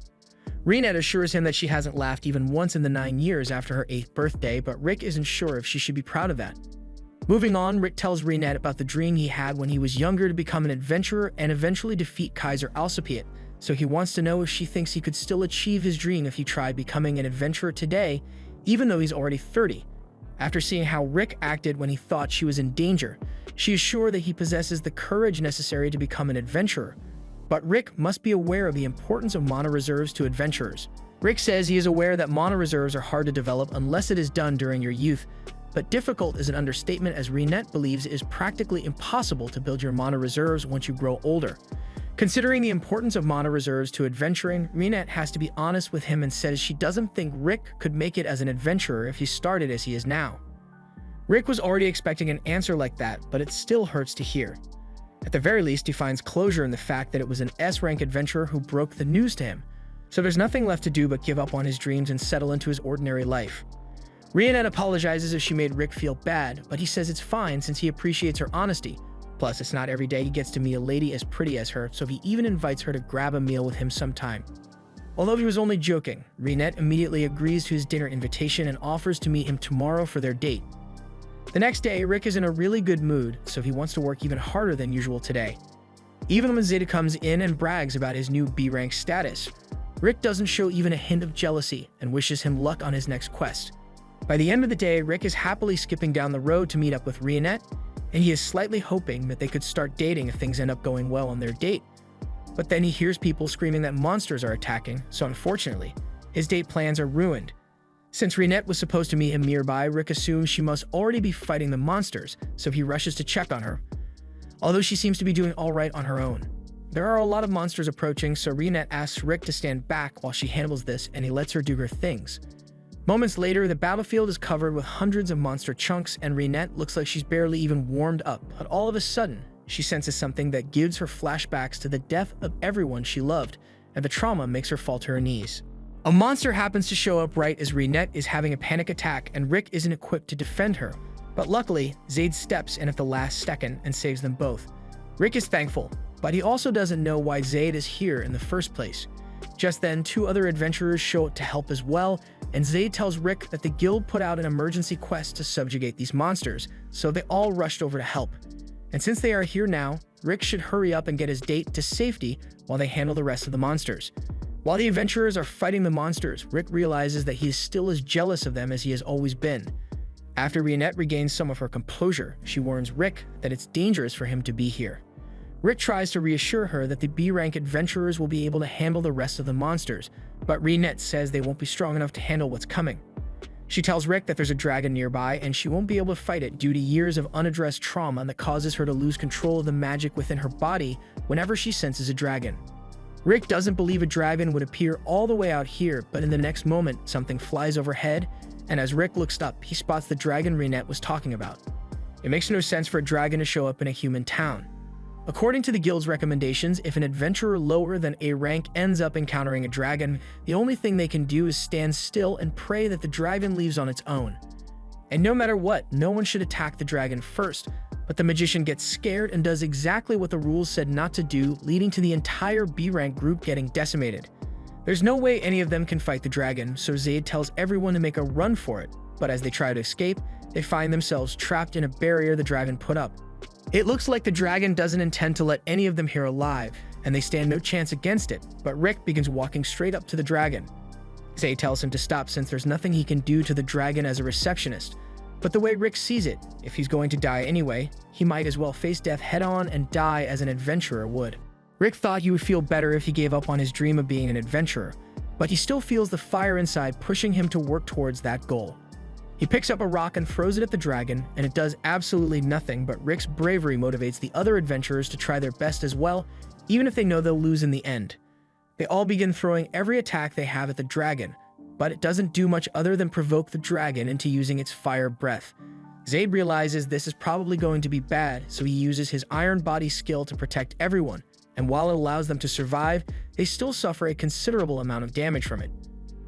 Reinette assures him that she hasn't laughed even once in the 9 years after her 8th birthday, but Rick isn't sure if she should be proud of that. Moving on, Rick tells Reinette about the dream he had when he was younger to become an adventurer and eventually defeat Kaiser Alcipiat, so he wants to know if she thinks he could still achieve his dream if he tried becoming an adventurer today, even though he's already 30. After seeing how Rick acted when he thought she was in danger, she is sure that he possesses the courage necessary to become an adventurer. But Rick must be aware of the importance of mana reserves to adventurers. Rick says he is aware that mana reserves are hard to develop unless it is done during your youth, but difficult is an understatement as Reinette believes it is practically impossible to build your mana reserves once you grow older. Considering the importance of mana reserves to adventuring, Reinette has to be honest with him and says she doesn't think Rick could make it as an adventurer if he started as he is now. Rick was already expecting an answer like that, but it still hurts to hear. At the very least, he finds closure in the fact that it was an S-rank adventurer who broke the news to him, so there's nothing left to do but give up on his dreams and settle into his ordinary life. Reinette apologizes if she made Rick feel bad, but he says it's fine since he appreciates her honesty. Plus, it's not every day he gets to meet a lady as pretty as her, so he even invites her to grab a meal with him sometime. Although he was only joking, Reinette immediately agrees to his dinner invitation and offers to meet him tomorrow for their date. The next day, Rick is in a really good mood, so he wants to work even harder than usual today. Even when Zeta comes in and brags about his new B-rank status, Rick doesn't show even a hint of jealousy and wishes him luck on his next quest. By the end of the day, Rick is happily skipping down the road to meet up with Reinette, and he is slightly hoping that they could start dating if things end up going well on their date. But then he hears people screaming that monsters are attacking, so unfortunately, his date plans are ruined. Since Reinette was supposed to meet him nearby, Rick assumes she must already be fighting the monsters, so he rushes to check on her. Although she seems to be doing alright on her own. There are a lot of monsters approaching, so Reinette asks Rick to stand back while she handles this, and he lets her do her things. Moments later, the battlefield is covered with hundreds of monster chunks, and Reinette looks like she's barely even warmed up, but all of a sudden, she senses something that gives her flashbacks to the death of everyone she loved, and the trauma makes her fall to her knees. A monster happens to show up right as Reinette is having a panic attack, and Rick isn't equipped to defend her. But luckily, Zaid steps in at the last second and saves them both. Rick is thankful, but he also doesn't know why Zaid is here in the first place. Just then, 2 other adventurers show up to help as well, and Zaid tells Rick that the guild put out an emergency quest to subjugate these monsters, so they all rushed over to help. And since they are here now, Rick should hurry up and get his date to safety while they handle the rest of the monsters. While the adventurers are fighting the monsters, Rick realizes that he is still as jealous of them as he has always been. After Reinette regains some of her composure, she warns Rick that it's dangerous for him to be here. Rick tries to reassure her that the B-rank adventurers will be able to handle the rest of the monsters, but Reinette says they won't be strong enough to handle what's coming. She tells Rick that there's a dragon nearby and she won't be able to fight it due to years of unaddressed trauma that causes her to lose control of the magic within her body whenever she senses a dragon. Rick doesn't believe a dragon would appear all the way out here, but in the next moment, something flies overhead, and as Rick looks up, he spots the dragon Reinette was talking about. It makes no sense for a dragon to show up in a human town. According to the guild's recommendations, if an adventurer lower than A rank ends up encountering a dragon, the only thing they can do is stand still and pray that the dragon leaves on its own. And no matter what, no one should attack the dragon first, but the magician gets scared and does exactly what the rules said not to do, leading to the entire B-rank group getting decimated. There's no way any of them can fight the dragon, so Zaid tells everyone to make a run for it, but as they try to escape, they find themselves trapped in a barrier the dragon put up. It looks like the dragon doesn't intend to let any of them here alive, and they stand no chance against it, but Rick begins walking straight up to the dragon. Zaid tells him to stop since there's nothing he can do to the dragon as a receptionist, but the way Rick sees it, if he's going to die anyway, he might as well face death head-on and die as an adventurer would. Rick thought he would feel better if he gave up on his dream of being an adventurer, but he still feels the fire inside pushing him to work towards that goal. He picks up a rock and throws it at the dragon, and it does absolutely nothing, but Rick's bravery motivates the other adventurers to try their best as well, even if they know they'll lose in the end. They all begin throwing every attack they have at the dragon, but it doesn't do much other than provoke the dragon into using its fire breath. Zaid realizes this is probably going to be bad, so he uses his iron body skill to protect everyone, and while it allows them to survive, they still suffer a considerable amount of damage from it.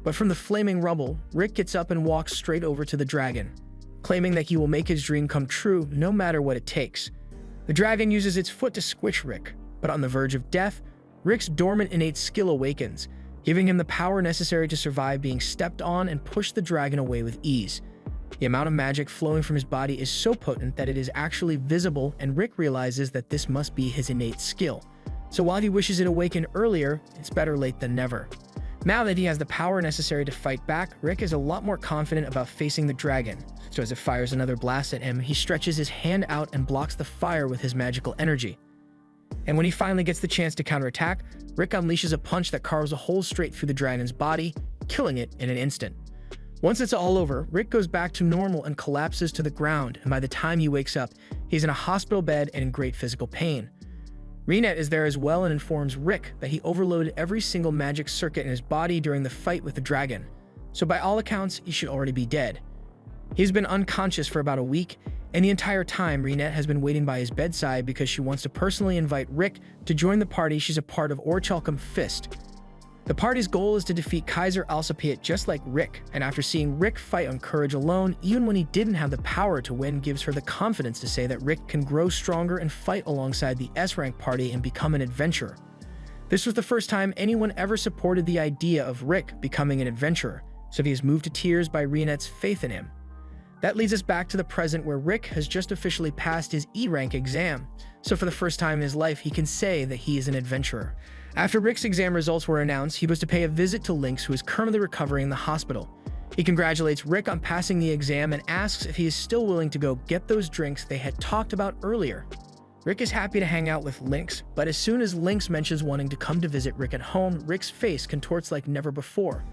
But from the flaming rubble, Rick gets up and walks straight over to the dragon, claiming that he will make his dream come true no matter what it takes. The dragon uses its foot to squish Rick, but on the verge of death, Rick's dormant innate skill awakens, giving him the power necessary to survive being stepped on and push the dragon away with ease. The amount of magic flowing from his body is so potent that it is actually visible, and Rick realizes that this must be his innate skill. So while he wishes it awakened earlier, it's better late than never. Now that he has the power necessary to fight back, Rick is a lot more confident about facing the dragon. So as it fires another blast at him, he stretches his hand out and blocks the fire with his magical energy. And when he finally gets the chance to counterattack, Rick unleashes a punch that carves a hole straight through the dragon's body, killing it in an instant. Once it's all over, Rick goes back to normal and collapses to the ground, and by the time he wakes up, he's in a hospital bed and in great physical pain. Renet is there as well and informs Rick that he overloaded every single magic circuit in his body during the fight with the dragon, so by all accounts, he should already be dead. He's been unconscious for about a week, and the entire time Renet has been waiting by his bedside because she wants to personally invite Rick to join the party she's a part of Orichalcum Fist. The party's goal is to defeat Kaiser Alcipiat just like Rick, and after seeing Rick fight on courage alone, even when he didn't have the power to win, gives her the confidence to say that Rick can grow stronger and fight alongside the S-rank party and become an adventurer. This was the first time anyone ever supported the idea of Rick becoming an adventurer, so he is moved to tears by Renet's faith in him. That leads us back to the present where Rick has just officially passed his E-rank exam, so for the first time in his life he can say that he is an adventurer. After Rick's exam results were announced, he was to pay a visit to Lynx, who is currently recovering in the hospital. He congratulates Rick on passing the exam and asks if he is still willing to go get those drinks they had talked about earlier. Rick is happy to hang out with Lynx, but as soon as Lynx mentions wanting to come to visit Rick at home, Rick's face contorts like never before.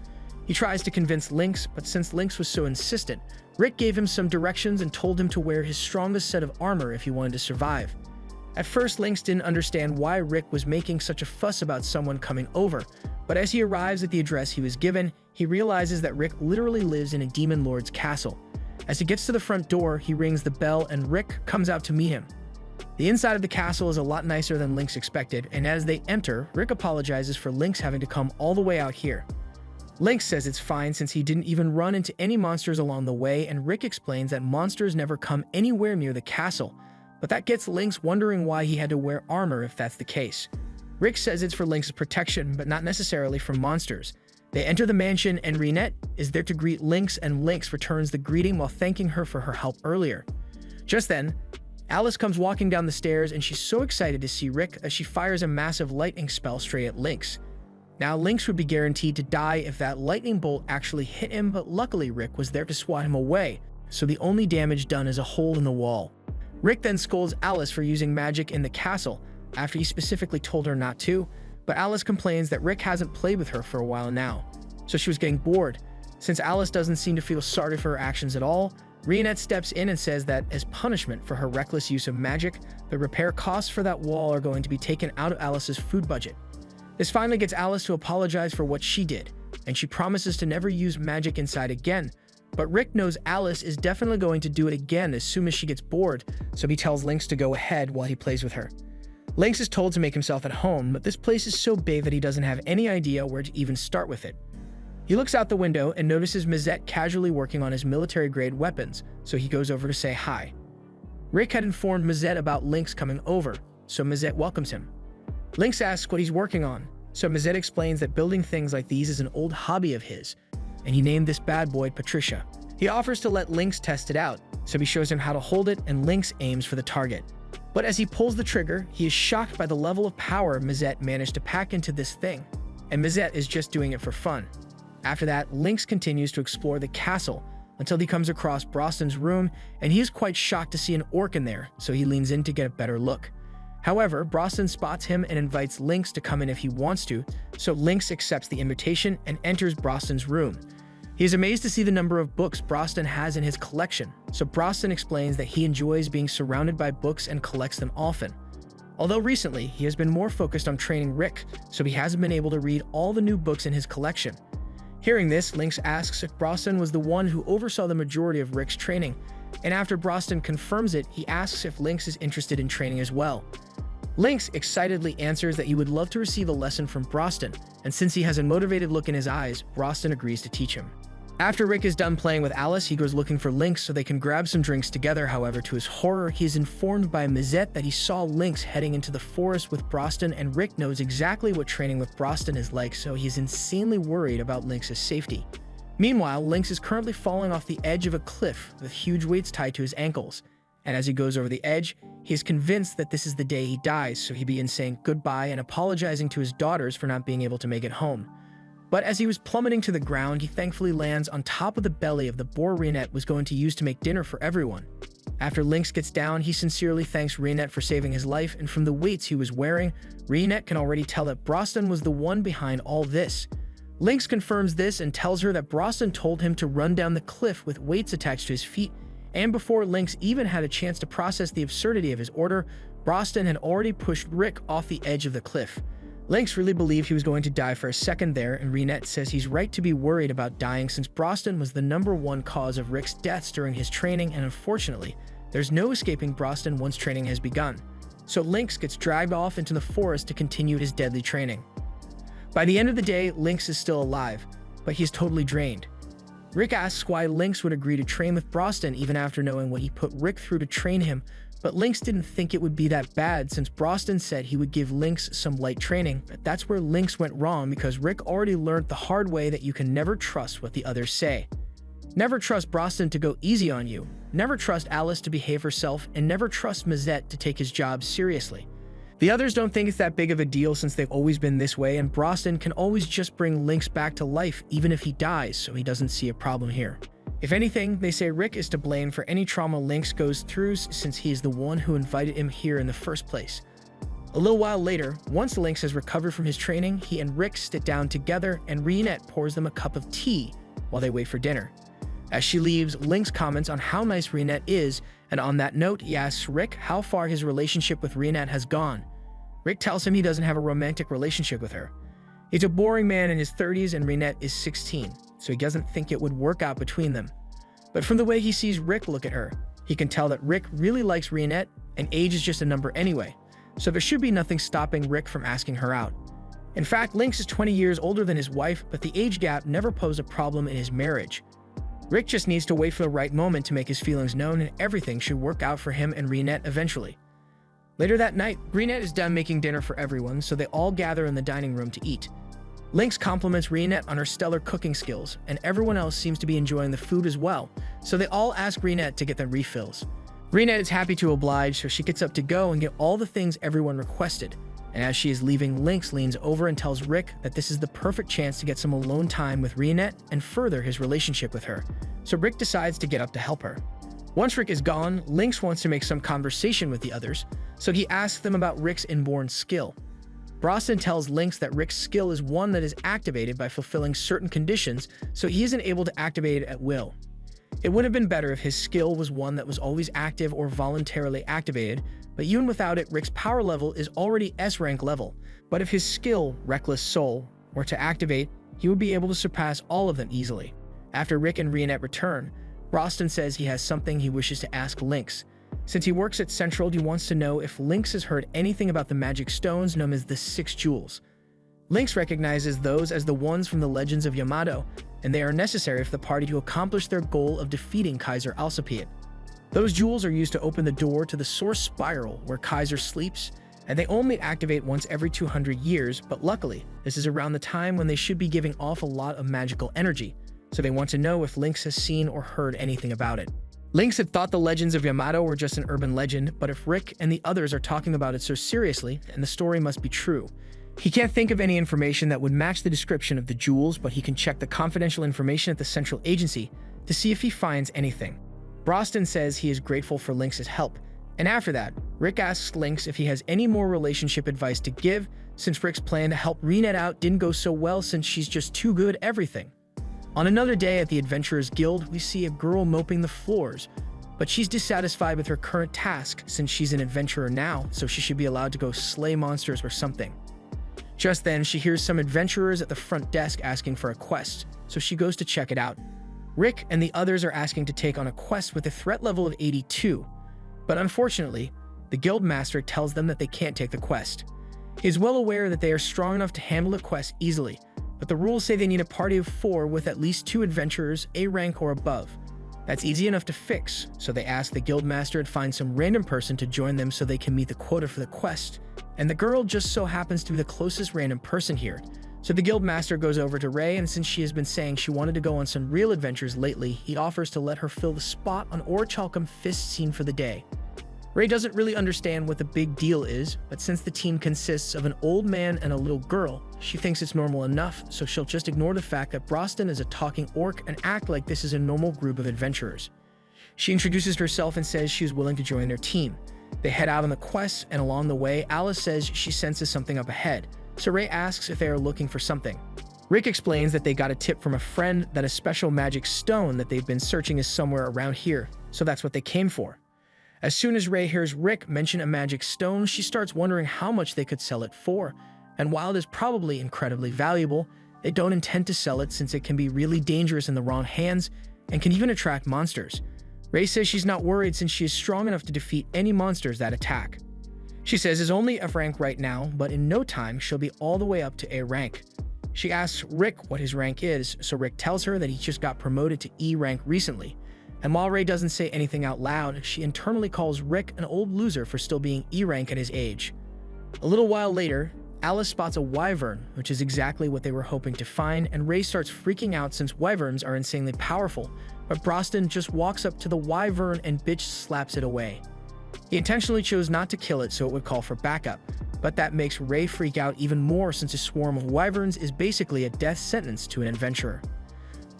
He tries to convince Lynx, but since Lynx was so insistent, Rick gave him some directions and told him to wear his strongest set of armor if he wanted to survive. At first, Lynx didn't understand why Rick was making such a fuss about someone coming over, but as he arrives at the address he was given, he realizes that Rick literally lives in a demon lord's castle. As he gets to the front door, he rings the bell and Rick comes out to meet him. The inside of the castle is a lot nicer than Lynx expected, and as they enter, Rick apologizes for Lynx having to come all the way out here. Lynx says it's fine since he didn't even run into any monsters along the way, and Rick explains that monsters never come anywhere near the castle, but that gets Lynx wondering why he had to wear armor if that's the case. Rick says it's for Lynx's protection, but not necessarily from monsters. They enter the mansion and Renet is there to greet Lynx, and Lynx returns the greeting while thanking her for her help earlier. Just then, Alice comes walking down the stairs and she's so excited to see Rick as she fires a massive lightning spell straight at Lynx. Now, Lynx would be guaranteed to die if that lightning bolt actually hit him, but luckily Rick was there to swat him away, so the only damage done is a hole in the wall. Rick then scolds Alice for using magic in the castle, after he specifically told her not to, but Alice complains that Rick hasn't played with her for a while now, so she was getting bored. Since Alice doesn't seem to feel sorry for her actions at all, Renet steps in and says that as punishment for her reckless use of magic, the repair costs for that wall are going to be taken out of Alice's food budget. This finally gets Alice to apologize for what she did, and she promises to never use magic inside again, but Rick knows Alice is definitely going to do it again as soon as she gets bored, so he tells Lynx to go ahead while he plays with her. Lynx is told to make himself at home, but this place is so big that he doesn't have any idea where to even start with it. He looks out the window and notices Mazette casually working on his military-grade weapons, so he goes over to say hi. Rick had informed Mazette about Lynx coming over, so Mazette welcomes him. Lynx asks what he's working on, so Mazette explains that building things like these is an old hobby of his, and he named this bad boy Patricia. He offers to let Lynx test it out, so he shows him how to hold it and Lynx aims for the target. But as he pulls the trigger, he is shocked by the level of power Mazette managed to pack into this thing, and Mazette is just doing it for fun. After that, Lynx continues to explore the castle until he comes across Broston's room, and he is quite shocked to see an orc in there, so he leans in to get a better look. However, Broston spots him and invites Lynx to come in if he wants to, so Lynx accepts the invitation and enters Broston's room. He is amazed to see the number of books Broston has in his collection, so Broston explains that he enjoys being surrounded by books and collects them often. Although recently, he has been more focused on training Rick, so he hasn't been able to read all the new books in his collection. Hearing this, Lynx asks if Broston was the one who oversaw the majority of Rick's training, and after Broston confirms it, he asks if Lynx is interested in training as well. Lynx excitedly answers that he would love to receive a lesson from Broston, and since he has a motivated look in his eyes, Broston agrees to teach him. After Rick is done playing with Alice, he goes looking for Lynx so they can grab some drinks together. However, to his horror, he is informed by Mazette that he saw Lynx heading into the forest with Broston, and Rick knows exactly what training with Broston is like, so he is insanely worried about Lynx's safety. Meanwhile, Lynx is currently falling off the edge of a cliff with huge weights tied to his ankles, and as he goes over the edge, he is convinced that this is the day he dies, so he begins saying goodbye and apologizing to his daughters for not being able to make it home. But as he was plummeting to the ground, he thankfully lands on top of the belly of the boar Reinette was going to use to make dinner for everyone. After Lynx gets down, he sincerely thanks Reinette for saving his life, and from the weights he was wearing, Reinette can already tell that Broston was the one behind all this. Lynx confirms this and tells her that Broston told him to run down the cliff with weights attached to his feet, and before Lynx even had a chance to process the absurdity of his order, Broston had already pushed Rick off the edge of the cliff. Lynx really believed he was going to die for a second there, and Reinette says he's right to be worried about dying since Broston was the #1 cause of Rick's deaths during his training, and unfortunately, there's no escaping Broston once training has begun. So Lynx gets dragged off into the forest to continue his deadly training. By the end of the day, Lynx is still alive, but he's totally drained. Rick asks why Lynx would agree to train with Broston even after knowing what he put Rick through to train him, but Lynx didn't think it would be that bad since Broston said he would give Lynx some light training. But that's where Lynx went wrong because Rick already learned the hard way that you can never trust what the others say. Never trust Broston to go easy on you, never trust Alice to behave herself, and never trust Mazette to take his job seriously. The others don't think it's that big of a deal since they've always been this way, and Broston can always just bring Lynx back to life even if he dies, so he doesn't see a problem here. If anything, they say Rick is to blame for any trauma Lynx goes through since he is the one who invited him here in the first place. A little while later, once Lynx has recovered from his training, he and Rick sit down together and Reinette pours them a cup of tea while they wait for dinner. As she leaves, Lynx comments on how nice Reinette is, and on that note, he asks Rick how far his relationship with Reinette has gone. Rick tells him he doesn't have a romantic relationship with her. He's a boring man in his 30s and Reinette is 16, so he doesn't think it would work out between them. But from the way he sees Rick look at her, he can tell that Rick really likes Reinette, and age is just a number anyway, so there should be nothing stopping Rick from asking her out. In fact, Lynx is 20 years older than his wife, but the age gap never posed a problem in his marriage. Rick just needs to wait for the right moment to make his feelings known, and everything should work out for him and Reinette eventually. Later that night, Reinette is done making dinner for everyone, so they all gather in the dining room to eat. Lynx compliments Reinette on her stellar cooking skills, and everyone else seems to be enjoying the food as well, so they all ask Reinette to get them refills. Reinette is happy to oblige, so she gets up to go and get all the things everyone requested, and as she is leaving, Lynx leans over and tells Rick that this is the perfect chance to get some alone time with Reinette and further his relationship with her, so Rick decides to get up to help her. Once Rick is gone, Lynx wants to make some conversation with the others, so he asks them about Rick's inborn skill. Broston tells Lynx that Rick's skill is one that is activated by fulfilling certain conditions, so he isn't able to activate it at will. It would have been better if his skill was one that was always active or voluntarily activated, but even without it, Rick's power level is already S-rank level. But if his skill, Reckless Soul, were to activate, he would be able to surpass all of them easily. After Rick and Reinette return, Broston says he has something he wishes to ask Lynx. Since he works at Central, he wants to know if Lynx has heard anything about the magic stones known as the Six Jewels. Lynx recognizes those as the ones from the Legends of Yamato, and they are necessary for the party to accomplish their goal of defeating Kaiser Alcipiade. Those jewels are used to open the door to the Source Spiral where Kaiser sleeps, and they only activate once every 200 years, but luckily, this is around the time when they should be giving off a lot of magical energy, so they want to know if Lynx has seen or heard anything about it. Lynx had thought the Legends of Yamato were just an urban legend, but if Rick and the others are talking about it so seriously, then the story must be true. He can't think of any information that would match the description of the jewels, but he can check the confidential information at the Central Agency to see if he finds anything. Broston says he is grateful for Lynx's help, and after that, Rick asks Lynx if he has any more relationship advice to give, since Rick's plan to help Reinette out didn't go so well since she's just too good at everything. On another day at the Adventurers Guild, we see a girl moping the floors, but she's dissatisfied with her current task since she's an adventurer now, so she should be allowed to go slay monsters or something. Just then, she hears some adventurers at the front desk asking for a quest, so she goes to check it out. Rick and the others are asking to take on a quest with a threat level of 82, but unfortunately, The guild master tells them that they can't take the quest. He is well aware that they are strong enough to handle the quest easily, but the rules say they need a party of 4 with at least 2 adventurers, A rank or above. That's easy enough to fix, so they ask the guild master to find some random person to join them so they can meet the quota for the quest. And the girl just so happens to be the closest random person here. So the guild master goes over to Ray, and since she has been saying she wanted to go on some real adventures lately, he offers to let her fill the spot on Orichalcum Fist scene for the day. Ray doesn't really understand what the big deal is, but since the team consists of an old man and a little girl, she thinks it's normal enough, so she'll just ignore the fact that Broston is a talking orc and act like this is a normal group of adventurers. She introduces herself and says she is willing to join their team. They head out on the quest, and along the way, Alice says she senses something up ahead, so Ray asks if they are looking for something. Rick explains that they got a tip from a friend that a special magic stone that they've been searching is somewhere around here, so that's what they came for. As soon as Ray hears Rick mention a magic stone, she starts wondering how much they could sell it for, and while it is probably incredibly valuable, they don't intend to sell it since it can be really dangerous in the wrong hands and can even attract monsters. Ray says she's not worried since she is strong enough to defeat any monsters that attack. She says is only F rank right now, but in no time she'll be all the way up to A rank. She asks Rick what his rank is, so Rick tells her that he just got promoted to E rank recently. And while Ray doesn't say anything out loud, she internally calls Rick an old loser for still being E rank at his age. A little while later, Alice spots a wyvern, which is exactly what they were hoping to find, and Ray starts freaking out since wyverns are insanely powerful, but Broston just walks up to the wyvern and bitch slaps it away. He intentionally chose not to kill it so it would call for backup, but that makes Ray freak out even more since a swarm of wyverns is basically a death sentence to an adventurer.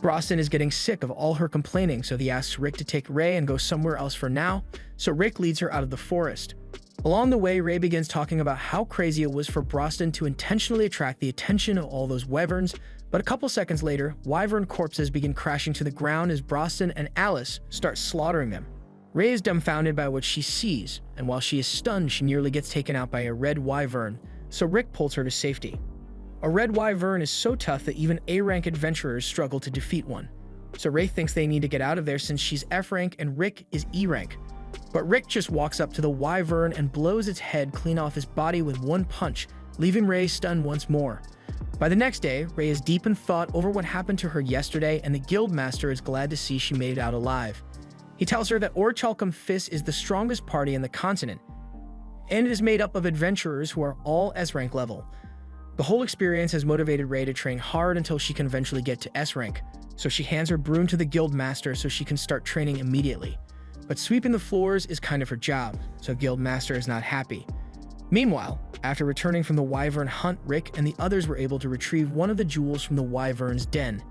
Broston is getting sick of all her complaining, so he asks Rick to take Ray and go somewhere else for now, so Rick leads her out of the forest. Along the way, Ray begins talking about how crazy it was for Broston to intentionally attract the attention of all those wyverns, but a couple seconds later, wyvern corpses begin crashing to the ground as Broston and Alice start slaughtering them. Ray is dumbfounded by what she sees, and while she is stunned, she nearly gets taken out by a red wyvern, so Rick pulls her to safety. A red wyvern is so tough that even A-rank adventurers struggle to defeat one, so Ray thinks they need to get out of there since she's F-rank and Rick is E-rank. But Rick just walks up to the wyvern and blows its head clean off his body with one punch, leaving Ray stunned once more. By the next day, Ray is deep in thought over what happened to her yesterday, and the guild master is glad to see she made it out alive. He tells her that Orichalcum Fist is the strongest party in the continent, and it is made up of adventurers who are all S-rank level. The whole experience has motivated Ray to train hard until she can eventually get to S-rank, so she hands her broom to the guild master so she can start training immediately. But sweeping the floors is kind of her job, so guild master is not happy. Meanwhile, after returning from the wyvern hunt, Rick and the others were able to retrieve one of the jewels from the wyvern's den.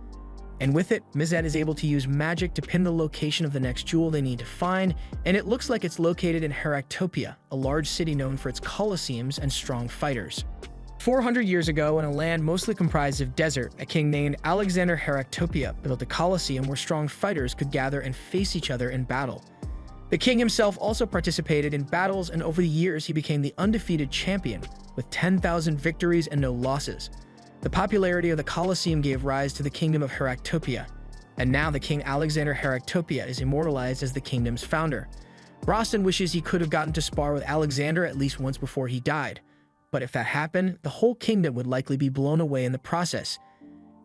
And with it, Mizet is able to use magic to pin the location of the next jewel they need to find, and it looks like it's located in Heractopia, a large city known for its colosseums and strong fighters. 400 years ago, in a land mostly comprised of desert, a king named Alexander Heractopia built a colosseum where strong fighters could gather and face each other in battle. The king himself also participated in battles, and over the years he became the undefeated champion, with 10,000 victories and no losses. The popularity of the Colosseum gave rise to the Kingdom of Heractopia, and now the King Alexander Heractopia is immortalized as the kingdom's founder. Broston wishes he could have gotten to spar with Alexander at least once before he died, but if that happened, the whole kingdom would likely be blown away in the process.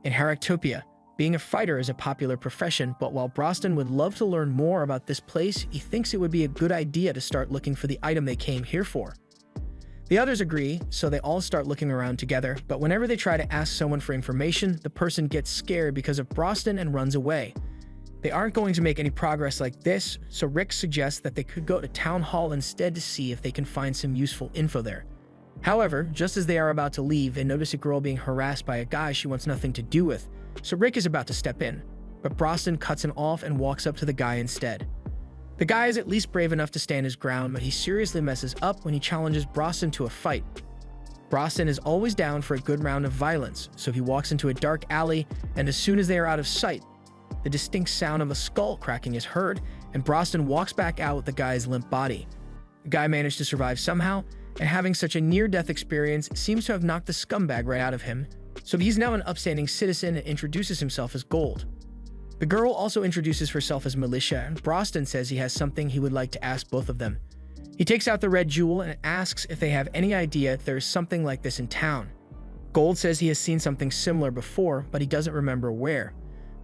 In Heractopia, being a fighter is a popular profession, but while Broston would love to learn more about this place, he thinks it would be a good idea to start looking for the item they came here for. The others agree, so they all start looking around together, but whenever they try to ask someone for information, the person gets scared because of Broston and runs away. They aren't going to make any progress like this, so Rick suggests that they could go to Town Hall instead to see if they can find some useful info there. However, just as they are about to leave, they notice a girl being harassed by a guy she wants nothing to do with, so Rick is about to step in, but Broston cuts him off and walks up to the guy instead. The guy is at least brave enough to stand his ground, but he seriously messes up when he challenges Broston to a fight. Broston is always down for a good round of violence, so he walks into a dark alley, and as soon as they are out of sight, the distinct sound of a skull cracking is heard, and Broston walks back out with the guy's limp body. The guy managed to survive somehow, and having such a near-death experience seems to have knocked the scumbag right out of him, so he's now an upstanding citizen and introduces himself as Gold. The girl also introduces herself as Militia, and Broston says he has something he would like to ask both of them. He takes out the red jewel and asks if they have any idea if there is something like this in town. Gold says he has seen something similar before, but he doesn't remember where.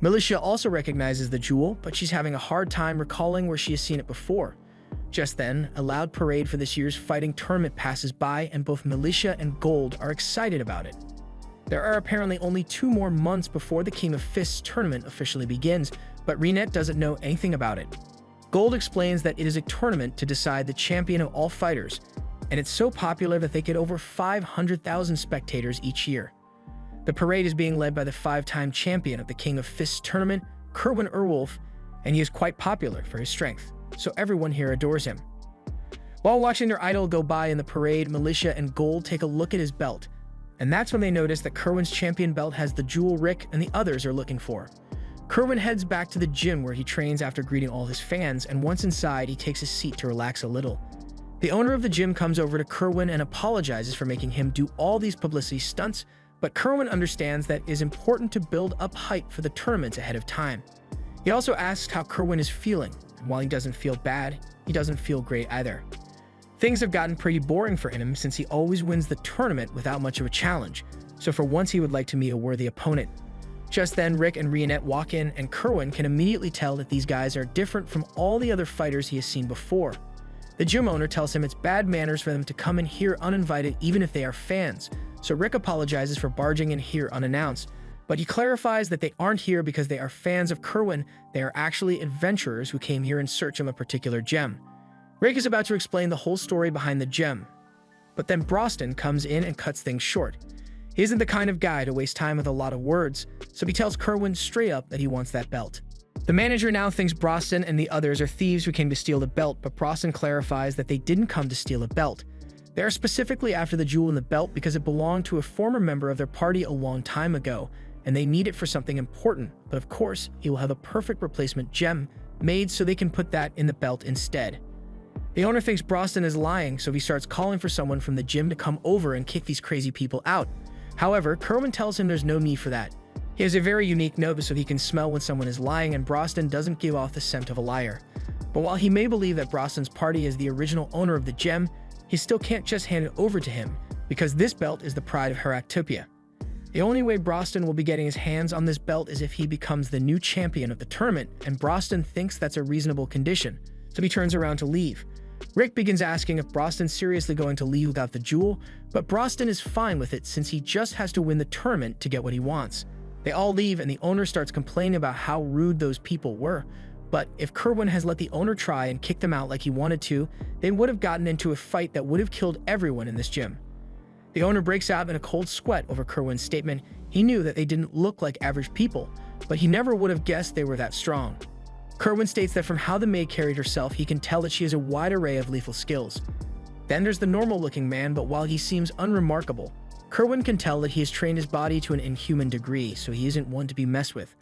Militia also recognizes the jewel, but she's having a hard time recalling where she has seen it before. Just then, a loud parade for this year's fighting tournament passes by, and both Militia and Gold are excited about it. There are apparently only 2 more months before the King of Fists tournament officially begins, but Renette doesn't know anything about it. Gold explains that it is a tournament to decide the champion of all fighters, and it's so popular that they get over 500,000 spectators each year. The parade is being led by the 5-time champion of the King of Fists tournament, Kerwin Erwolf, and he is quite popular for his strength, so everyone here adores him. While watching their idol go by in the parade, Militia and Gold take a look at his belt, and that's when they notice that Kerwin's champion belt has the jewel Rick and the others are looking for. Kerwin heads back to the gym where he trains after greeting all his fans, and once inside, he takes a seat to relax a little. The owner of the gym comes over to Kerwin and apologizes for making him do all these publicity stunts, but Kerwin understands that it is important to build up hype for the tournaments ahead of time. He also asks how Kerwin is feeling, and while he doesn't feel bad, he doesn't feel great either. Things have gotten pretty boring for him since he always wins the tournament without much of a challenge, so for once he would like to meet a worthy opponent. Just then, Rick and Renette walk in, and Kerwin can immediately tell that these guys are different from all the other fighters he has seen before. The gym owner tells him it's bad manners for them to come in here uninvited even if they are fans, so Rick apologizes for barging in here unannounced, but he clarifies that they aren't here because they are fans of Kerwin, they are actually adventurers who came here in search of a particular gem. Rick is about to explain the whole story behind the gem, but then Broston comes in and cuts things short. He isn't the kind of guy to waste time with a lot of words, so he tells Kerwin straight up that he wants that belt. The manager now thinks Broston and the others are thieves who came to steal the belt, but Broston clarifies that they didn't come to steal a belt. They are specifically after the jewel in the belt because it belonged to a former member of their party a long time ago, and they need it for something important, but of course, he will have a perfect replacement gem made so they can put that in the belt instead. The owner thinks Broston is lying, so he starts calling for someone from the gym to come over and kick these crazy people out. However, Kerwin tells him there's no need for that. He has a very unique nose so he can smell when someone is lying, and Broston doesn't give off the scent of a liar. But while he may believe that Broston's party is the original owner of the gem, he still can't just hand it over to him, because this belt is the pride of Heractopia. The only way Broston will be getting his hands on this belt is if he becomes the new champion of the tournament, and Broston thinks that's a reasonable condition, so he turns around to leave. Rick begins asking if Broston's seriously going to leave without the jewel, but Broston is fine with it since he just has to win the tournament to get what he wants. They all leave, and the owner starts complaining about how rude those people were, but if Kerwin has let the owner try and kick them out like he wanted to, they would have gotten into a fight that would have killed everyone in this gym. The owner breaks out in a cold sweat over Kerwin's statement. He knew that they didn't look like average people, but he never would have guessed they were that strong. Kerwin states that from how the maid carried herself, he can tell that she has a wide array of lethal skills. Then there's the normal-looking man, but while he seems unremarkable, Kerwin can tell that he has trained his body to an inhuman degree, so he isn't one to be messed with.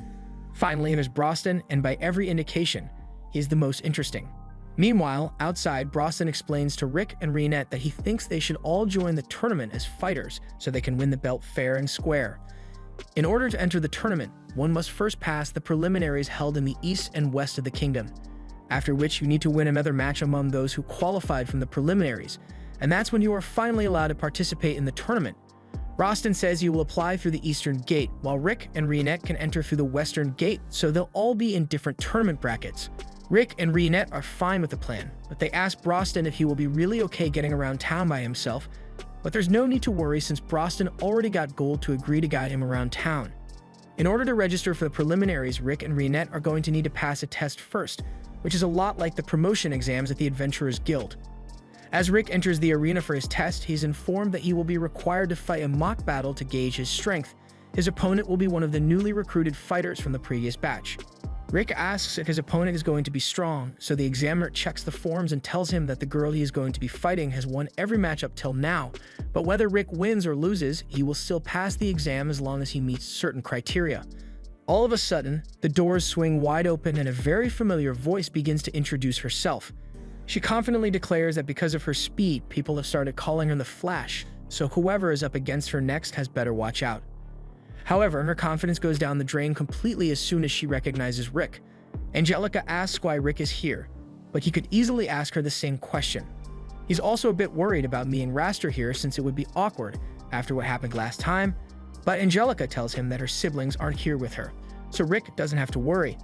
Finally, there's Broston, and by every indication, he is the most interesting. Meanwhile, outside, Broston explains to Rick and Renette that he thinks they should all join the tournament as fighters so they can win the belt fair and square. In order to enter the tournament, one must first pass the preliminaries held in the east and west of the kingdom, after which you need to win another match among those who qualified from the preliminaries, and that's when you are finally allowed to participate in the tournament. Broston says you will apply through the eastern gate, while Rick and Renette can enter through the western gate, so they'll all be in different tournament brackets. Rick and Renette are fine with the plan, but they ask Broston if he will be really okay getting around town by himself, but there's no need to worry since Broston already got Gold to agree to guide him around town. In order to register for the preliminaries, Rick and Renette are going to need to pass a test first, which is a lot like the promotion exams at the Adventurers Guild. As Rick enters the arena for his test, he's informed that he will be required to fight a mock battle to gauge his strength. His opponent will be one of the newly recruited fighters from the previous batch. Rick asks if his opponent is going to be strong, so the examiner checks the forms and tells him that the girl he is going to be fighting has won every match up till now, but whether Rick wins or loses, he will still pass the exam as long as he meets certain criteria. All of a sudden, the doors swing wide open and a very familiar voice begins to introduce herself. She confidently declares that because of her speed, people have started calling her the Flash, so whoever is up against her next has better watch out. However, her confidence goes down the drain completely as soon as she recognizes Rick. Angelica asks why Rick is here, but he could easily ask her the same question. He's also a bit worried about me and Raster here since it would be awkward after what happened last time, but Angelica tells him that her siblings aren't here with her, so Rick doesn't have to worry.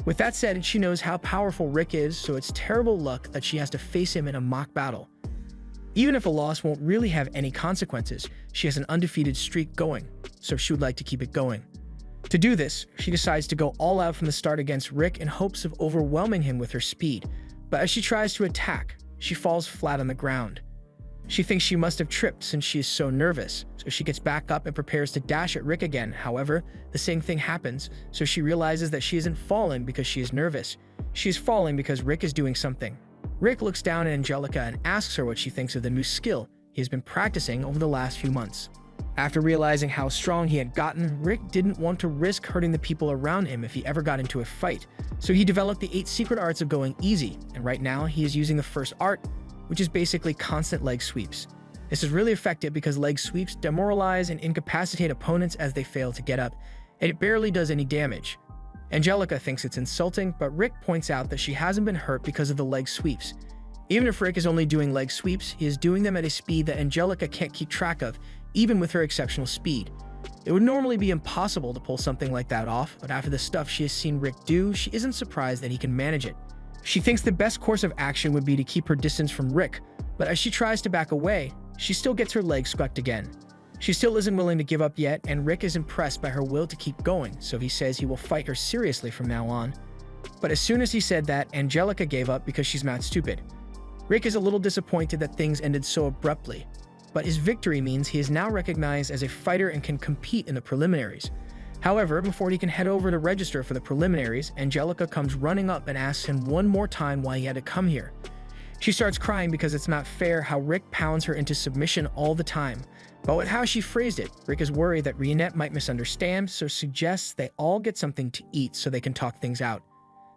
With that said, she knows how powerful Rick is, so it's terrible luck that she has to face him in a mock battle. Even if a loss won't really have any consequences, she has an undefeated streak going, so she would like to keep it going. To do this, she decides to go all out from the start against Rick in hopes of overwhelming him with her speed, but as she tries to attack, she falls flat on the ground. She thinks she must have tripped since she is so nervous, so she gets back up and prepares to dash at Rick again. However, the same thing happens, so she realizes that she isn't falling because she is nervous. She is falling because Rick is doing something. Rick looks down at Angelica and asks her what she thinks of the new skill he has been practicing over the last few months. After realizing how strong he had gotten, Rick didn't want to risk hurting the people around him if he ever got into a fight, so he developed the 8 secret arts of going easy, and right now he is using the first art, which is basically constant leg sweeps. This is really effective because leg sweeps demoralize and incapacitate opponents as they fail to get up, and it barely does any damage. Angelica thinks it's insulting, but Rick points out that she hasn't been hurt because of the leg sweeps. Even if Rick is only doing leg sweeps, he is doing them at a speed that Angelica can't keep track of, even with her exceptional speed. It would normally be impossible to pull something like that off, but after the stuff she has seen Rick do, she isn't surprised that he can manage it. She thinks the best course of action would be to keep her distance from Rick, but as she tries to back away, she still gets her leg squeaked again. She still isn't willing to give up yet, and Rick is impressed by her will to keep going, so he says he will fight her seriously from now on. But as soon as he said that, Angelica gave up because she's not stupid. Rick is a little disappointed that things ended so abruptly, but his victory means he is now recognized as a fighter and can compete in the preliminaries. However, before he can head over to register for the preliminaries, Angelica comes running up and asks him one more time why he had to come here. She starts crying because it's not fair how Rick pounds her into submission all the time. But with how she phrased it, Rick is worried that Reinette might misunderstand, so suggests they all get something to eat so they can talk things out.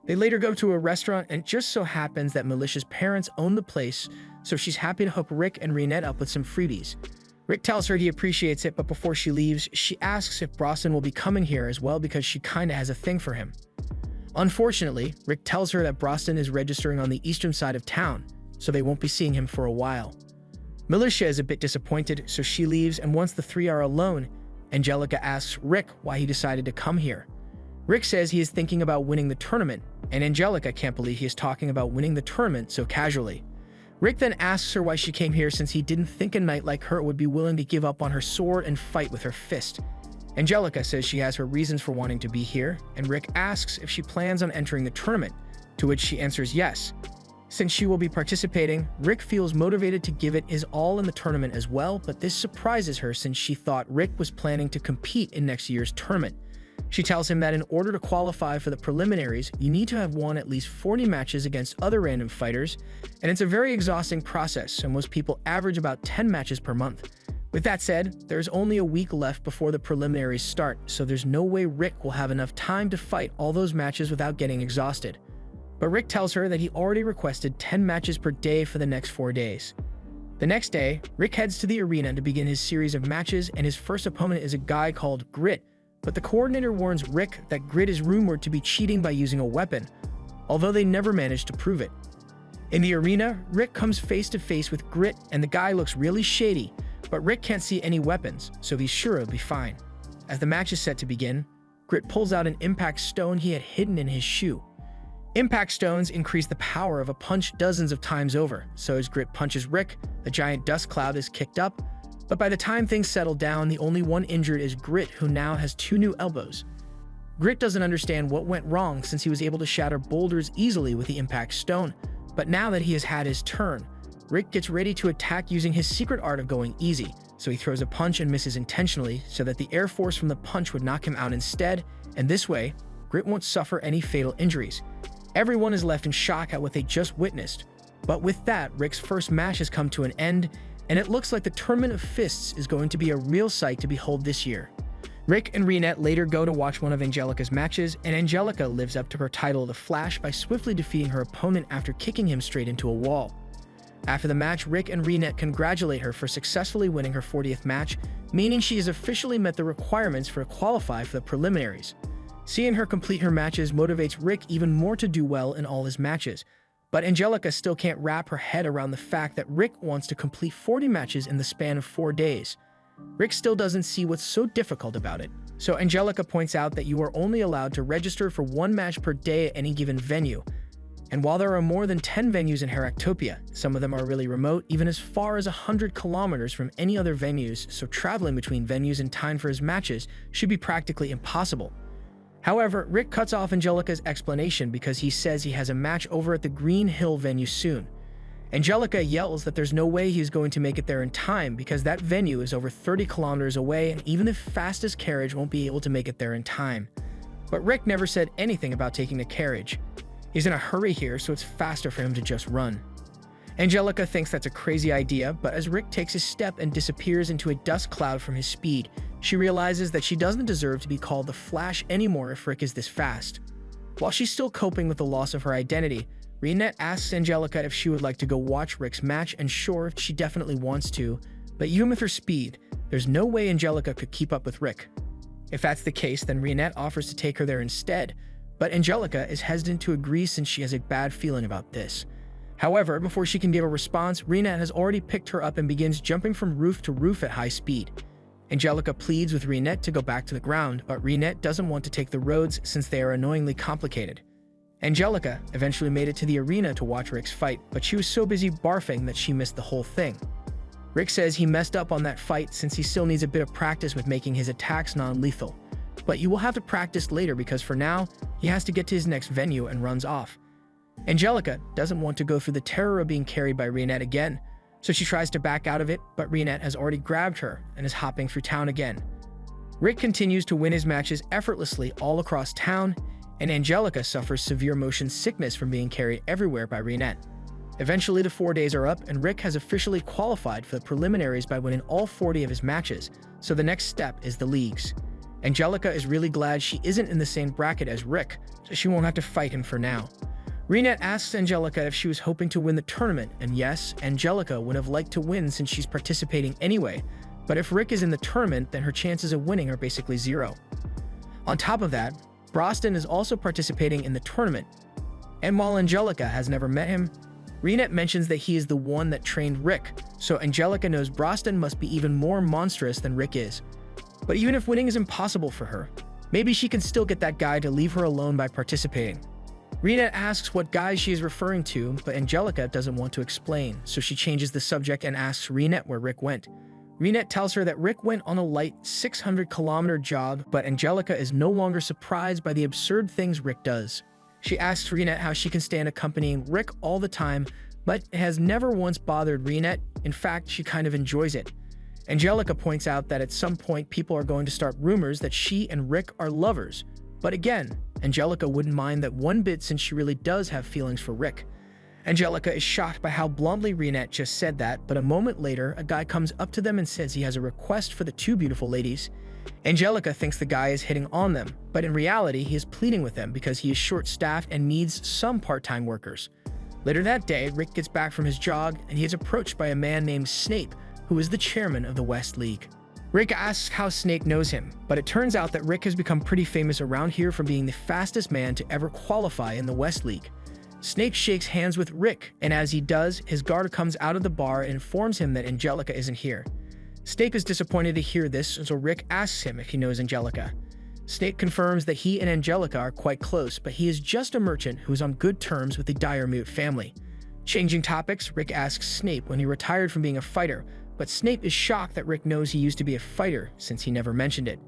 They later go to a restaurant, and it just so happens that Melicia's parents own the place, so she's happy to hook Rick and Reinette up with some freebies. Rick tells her he appreciates it, but before she leaves, she asks if Brosnan will be coming here as well because she kinda has a thing for him. Unfortunately, Rick tells her that Brosnan is registering on the eastern side of town, so they won't be seeing him for a while. Melicia is a bit disappointed, so she leaves, and once the three are alone, Angelica asks Rick why he decided to come here. Rick says he is thinking about winning the tournament, and Angelica can't believe he is talking about winning the tournament so casually. Rick then asks her why she came here since he didn't think a knight like her would be willing to give up on her sword and fight with her fist. Angelica says she has her reasons for wanting to be here, and Rick asks if she plans on entering the tournament, to which she answers yes. Since she will be participating, Rick feels motivated to give it his all in the tournament as well, but this surprises her since she thought Rick was planning to compete in next year's tournament. She tells him that in order to qualify for the preliminaries, you need to have won at least 40 matches against other random fighters, and it's a very exhausting process, so most people average about 10 matches per month. With that said, there's only a week left before the preliminaries start, so there's no way Rick will have enough time to fight all those matches without getting exhausted. But Rick tells her that he already requested 10 matches per day for the next 4 days. The next day, Rick heads to the arena to begin his series of matches, and his first opponent is a guy called Grit, but the coordinator warns Rick that Grit is rumored to be cheating by using a weapon, although they never managed to prove it. In the arena, Rick comes face to face with Grit, and the guy looks really shady, but Rick can't see any weapons, so he's sure it'll be fine. As the match is set to begin, Grit pulls out an impact stone he had hidden in his shoe. Impact stones increase the power of a punch dozens of times over, so as Grit punches Rick, a giant dust cloud is kicked up, but by the time things settle down, the only one injured is Grit, who now has 2 new elbows. Grit doesn't understand what went wrong since he was able to shatter boulders easily with the impact stone, but now that he has had his turn, Rick gets ready to attack using his secret art of going easy, so he throws a punch and misses intentionally so that the air force from the punch would knock him out instead, and this way, Grit won't suffer any fatal injuries. Everyone is left in shock at what they just witnessed, but with that, Rick's first match has come to an end, and it looks like the Tournament of Fists is going to be a real sight to behold this year. Rick and Reinette later go to watch one of Angelica's matches, and Angelica lives up to her title of the Flash by swiftly defeating her opponent after kicking him straight into a wall. After the match, Rick and Reinette congratulate her for successfully winning her 40th match, meaning she has officially met the requirements for to qualify for the preliminaries. Seeing her complete her matches motivates Rick even more to do well in all his matches, But Angelica still can't wrap her head around the fact that Rick wants to complete 40 matches in the span of 4 days. Rick still doesn't see what's so difficult about it. So Angelica points out that you are only allowed to register for 1 match per day at any given venue. And while there are more than 10 venues in Heractopia, some of them are really remote, even as far as 100 kilometers from any other venues, so traveling between venues in time for his matches should be practically impossible. However, Rick cuts off Angelica's explanation because he says he has a match over at the Green Hill venue soon. Angelica yells that there's no way he's going to make it there in time because that venue is over 30 kilometers away and even the fastest carriage won't be able to make it there in time. But Rick never said anything about taking the carriage. He's in a hurry here, so it's faster for him to just run. Angelica thinks that's a crazy idea, but as Rick takes a step and disappears into a dust cloud from his speed, she realizes that she doesn't deserve to be called the Flash anymore if Rick is this fast. While she's still coping with the loss of her identity, Reinette asks Angelica if she would like to go watch Rick's match, and sure, she definitely wants to, but even with her speed, there's no way Angelica could keep up with Rick. If that's the case, then Reinette offers to take her there instead, but Angelica is hesitant to agree since she has a bad feeling about this. However, before she can give a response, Reinette has already picked her up and begins jumping from roof to roof at high speed. Angelica pleads with Reinette to go back to the ground, but Reinette doesn't want to take the roads since they are annoyingly complicated. Angelica eventually made it to the arena to watch Rick's fight, but she was so busy barfing that she missed the whole thing. Rick says he messed up on that fight since he still needs a bit of practice with making his attacks non-lethal. But you will have to practice later because for now, he has to get to his next venue and runs off. Angelica doesn't want to go through the terror of being carried by Reinette again, so she tries to back out of it, but Reinette has already grabbed her and is hopping through town again. Rick continues to win his matches effortlessly all across town, and Angelica suffers severe motion sickness from being carried everywhere by Reinette. Eventually, the 4 days are up, and Rick has officially qualified for the preliminaries by winning all 40 of his matches, so the next step is the leagues. Angelica is really glad she isn't in the same bracket as Rick, so she won't have to fight him for now. Reinette asks Angelica if she was hoping to win the tournament, and yes, Angelica would have liked to win since she's participating anyway, but if Rick is in the tournament, then her chances of winning are basically zero. On top of that, Broston is also participating in the tournament, and while Angelica has never met him, Reinette mentions that he is the one that trained Rick, so Angelica knows Broston must be even more monstrous than Rick is. But even if winning is impossible for her, maybe she can still get that guy to leave her alone by participating. Reinette asks what guys she is referring to, but Angelica doesn't want to explain, so she changes the subject and asks Reinette where Rick went. Reinette tells her that Rick went on a light 600-kilometer jog, but Angelica is no longer surprised by the absurd things Rick does. She asks Reinette how she can stand accompanying Rick all the time, but it has never once bothered Reinette. In fact, she kind of enjoys it. Angelica points out that at some point people are going to start rumors that she and Rick are lovers, but again, Angelica wouldn't mind that one bit since she really does have feelings for Rick. Angelica is shocked by how bluntly Reinette just said that, but a moment later, a guy comes up to them and says he has a request for the two beautiful ladies. Angelica thinks the guy is hitting on them, but in reality, he is pleading with them because he is short-staffed and needs some part-time workers. Later that day, Rick gets back from his jog, and he is approached by a man named Snape, who is the chairman of the West League. Rick asks how Snape knows him, but it turns out that Rick has become pretty famous around here for being the fastest man to ever qualify in the West League. Snape shakes hands with Rick, and as he does, his guard comes out of the bar and informs him that Angelica isn't here. Snape is disappointed to hear this, so Rick asks him if he knows Angelica. Snape confirms that he and Angelica are quite close, but he is just a merchant who is on good terms with the Diremute family. Changing topics, Rick asks Snape when he retired from being a fighter, but Snape is shocked that Rick knows he used to be a fighter since he never mentioned it.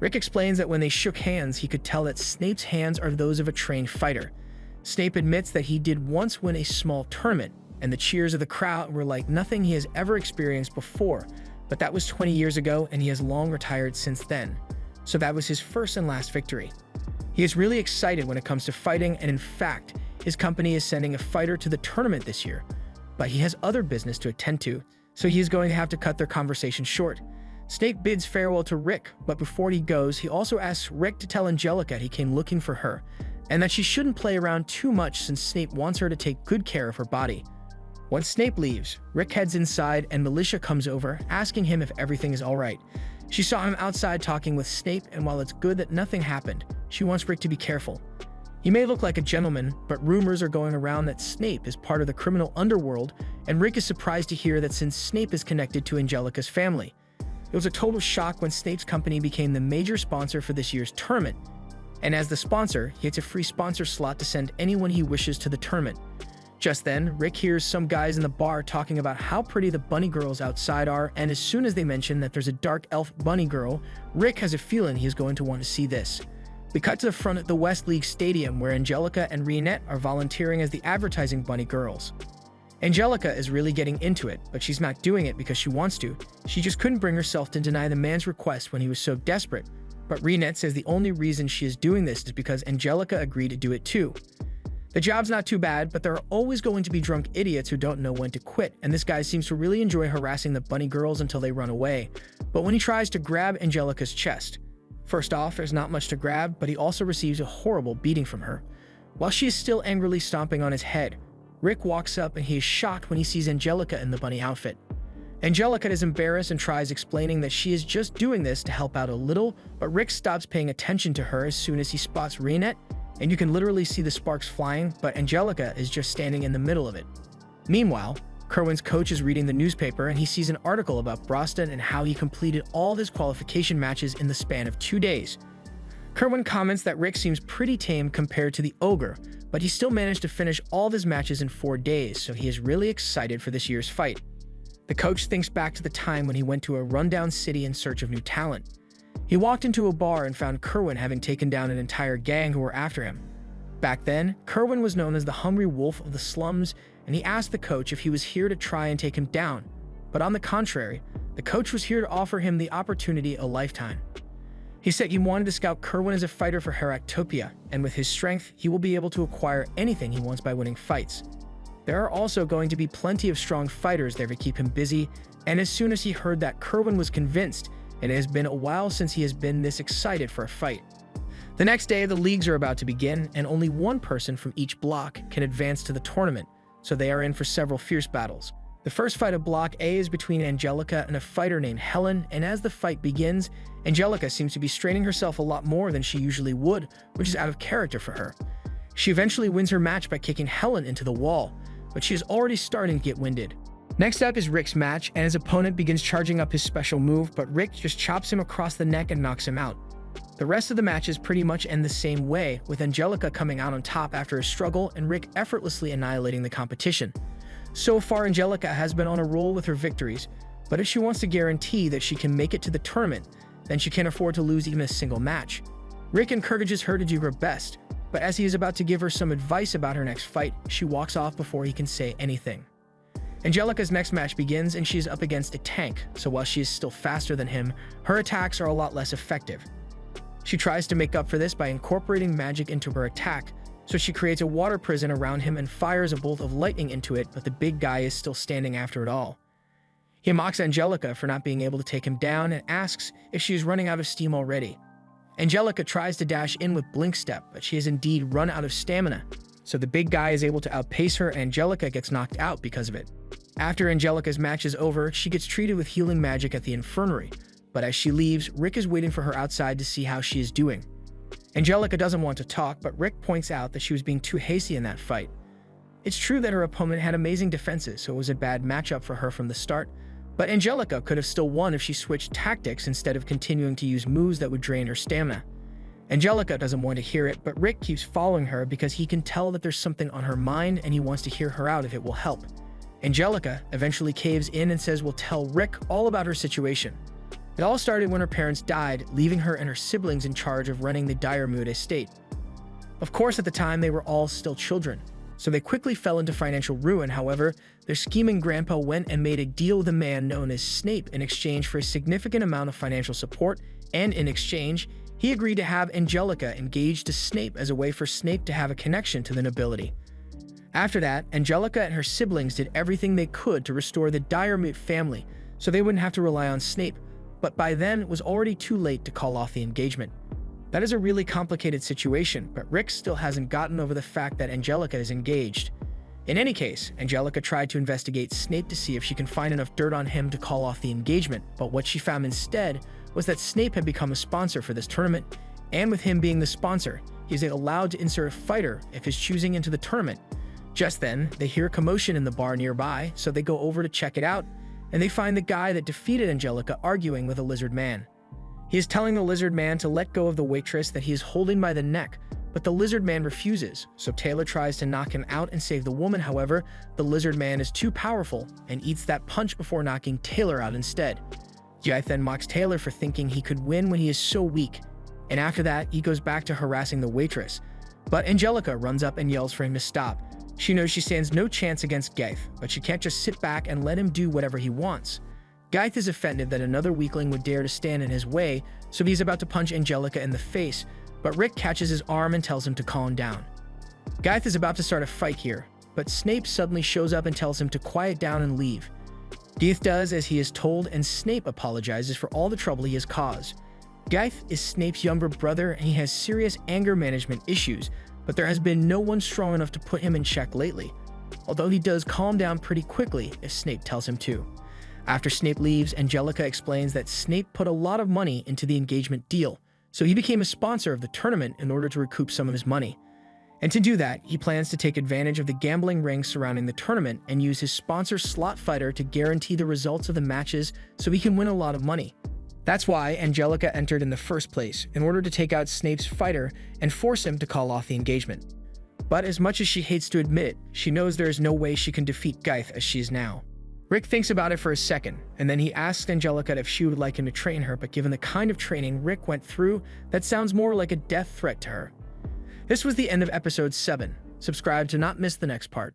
Rick explains that when they shook hands, he could tell that Snape's hands are those of a trained fighter. Snape admits that he did once win a small tournament, and the cheers of the crowd were like nothing he has ever experienced before, but that was 20 years ago and he has long retired since then. So that was his first and last victory. He is really excited when it comes to fighting, and in fact, his company is sending a fighter to the tournament this year, but he has other business to attend to, so he is going to have to cut their conversation short. Snape bids farewell to Rick, but before he goes, he also asks Rick to tell Angelica he came looking for her, and that she shouldn't play around too much since Snape wants her to take good care of her body. Once Snape leaves, Rick heads inside and Militia comes over, asking him if everything is alright. She saw him outside talking with Snape, and while it's good that nothing happened, she wants Rick to be careful. He may look like a gentleman, but rumors are going around that Snape is part of the criminal underworld, and Rick is surprised to hear that since Snape is connected to Angelica's family. It was a total shock when Snape's company became the major sponsor for this year's tournament. And as the sponsor, he gets a free sponsor slot to send anyone he wishes to the tournament. Just then, Rick hears some guys in the bar talking about how pretty the bunny girls outside are, and as soon as they mention that there's a dark elf bunny girl, Rick has a feeling he is going to want to see this. We cut to the front at the West League Stadium where Angelica and Reinette are volunteering as the advertising bunny girls. Angelica is really getting into it, but she's not doing it because she wants to. She just couldn't bring herself to deny the man's request when he was so desperate. But Reinette says the only reason she is doing this is because Angelica agreed to do it too. The job's not too bad, but there are always going to be drunk idiots who don't know when to quit, and this guy seems to really enjoy harassing the bunny girls until they run away. But when he tries to grab Angelica's chest, first off, there's not much to grab, but he also receives a horrible beating from her. While she is still angrily stomping on his head, Rick walks up and he is shocked when he sees Angelica in the bunny outfit. Angelica is embarrassed and tries explaining that she is just doing this to help out a little, but Rick stops paying attention to her as soon as he spots Reinette, and you can literally see the sparks flying, but Angelica is just standing in the middle of it. Meanwhile, Kerwin's coach is reading the newspaper and he sees an article about Broston and how he completed all of his qualification matches in the span of 2 days. Kerwin comments that Rick seems pretty tame compared to the ogre, but he still managed to finish all of his matches in 4 days, so he is really excited for this year's fight. The coach thinks back to the time when he went to a rundown city in search of new talent. He walked into a bar and found Kerwin having taken down an entire gang who were after him. Back then, Kerwin was known as the hungry wolf of the slums, and he asked the coach if he was here to try and take him down. But on the contrary, the coach was here to offer him the opportunity a lifetime. He said he wanted to scout Kerwin as a fighter for Heractopia, and with his strength, he will be able to acquire anything he wants by winning fights. There are also going to be plenty of strong fighters there to keep him busy, and as soon as he heard that Kerwin was convinced, it has been a while since he has been this excited for a fight. The next day, the leagues are about to begin, and only one person from each block can advance to the tournament, so they are in for several fierce battles. The first fight of Block A is between Angelica and a fighter named Helen, and as the fight begins, Angelica seems to be straining herself a lot more than she usually would, which is out of character for her. She eventually wins her match by kicking Helen into the wall, but she is already starting to get winded. Next up is Rick's match, and his opponent begins charging up his special move, but Rick just chops him across the neck and knocks him out. The rest of the matches pretty much end the same way, with Angelica coming out on top after a struggle and Rick effortlessly annihilating the competition. So far, Angelica has been on a roll with her victories, but if she wants to guarantee that she can make it to the tournament, then she can't afford to lose even a single match. Rick encourages her to do her best, but as he is about to give her some advice about her next fight, she walks off before he can say anything. Angelica's next match begins and she is up against a tank, so while she is still faster than him, her attacks are a lot less effective. She tries to make up for this by incorporating magic into her attack, so she creates a water prison around him and fires a bolt of lightning into it, but the big guy is still standing after it all. He mocks Angelica for not being able to take him down and asks if she is running out of steam already. Angelica tries to dash in with Blink Step, but she has indeed run out of stamina, so the big guy is able to outpace her and Angelica gets knocked out because of it. After Angelica's match is over, she gets treated with healing magic at the infirmary, but as she leaves, Rick is waiting for her outside to see how she is doing. Angelica doesn't want to talk, but Rick points out that she was being too hasty in that fight. It's true that her opponent had amazing defenses, so it was a bad matchup for her from the start, but Angelica could have still won if she switched tactics instead of continuing to use moves that would drain her stamina. Angelica doesn't want to hear it, but Rick keeps following her because he can tell that there's something on her mind and he wants to hear her out if it will help. Angelica eventually caves in and says we'll tell Rick all about her situation. It all started when her parents died, leaving her and her siblings in charge of running the Diarmuid estate. Of course, at the time, they were all still children, so they quickly fell into financial ruin. However, their scheming grandpa went and made a deal with a man known as Snape in exchange for a significant amount of financial support, and in exchange, he agreed to have Angelica engaged to Snape as a way for Snape to have a connection to the nobility. After that, Angelica and her siblings did everything they could to restore the Diarmuid family so they wouldn't have to rely on Snape, but by then it was already too late to call off the engagement. That is a really complicated situation, but Rick still hasn't gotten over the fact that Angelica is engaged. In any case, Angelica tried to investigate Snape to see if she can find enough dirt on him to call off the engagement, but what she found instead was that Snape had become a sponsor for this tournament, and with him being the sponsor, he is allowed to insert a fighter if his choosing into the tournament. Just then, they hear a commotion in the bar nearby, so they go over to check it out, and they find the guy that defeated Angelica arguing with a lizard man. He is telling the lizard man to let go of the waitress that he is holding by the neck, but the lizard man refuses, so Taylor tries to knock him out and save the woman. However, the lizard man is too powerful and eats that punch before knocking Taylor out instead. Gyath then mocks Taylor for thinking he could win when he is so weak, and after that, he goes back to harassing the waitress. But Angelica runs up and yells for him to stop. She knows she stands no chance against Gyath, but she can't just sit back and let him do whatever he wants. Gyath is offended that another weakling would dare to stand in his way, so he's about to punch Angelica in the face, but Rick catches his arm and tells him to calm down. Gyath is about to start a fight here, but Snape suddenly shows up and tells him to quiet down and leave. Gyath does as he is told, and Snape apologizes for all the trouble he has caused. Gyath is Snape's younger brother, and he has serious anger management issues, but there has been no one strong enough to put him in check lately, although he does calm down pretty quickly if Snape tells him to. After Snape leaves, Angelica explains that Snape put a lot of money into the engagement deal, so he became a sponsor of the tournament in order to recoup some of his money. And to do that, he plans to take advantage of the gambling rings surrounding the tournament and use his sponsor Slot Fighter to guarantee the results of the matches so he can win a lot of money. That's why Angelica entered in the first place, in order to take out Snape's fighter and force him to call off the engagement. But as much as she hates to admit it, she knows there is no way she can defeat Gyath as she is now. Rick thinks about it for a second, and then he asks Angelica if she would like him to train her, but given the kind of training Rick went through, that sounds more like a death threat to her. This was the end of episode 7. Subscribe to not miss the next part.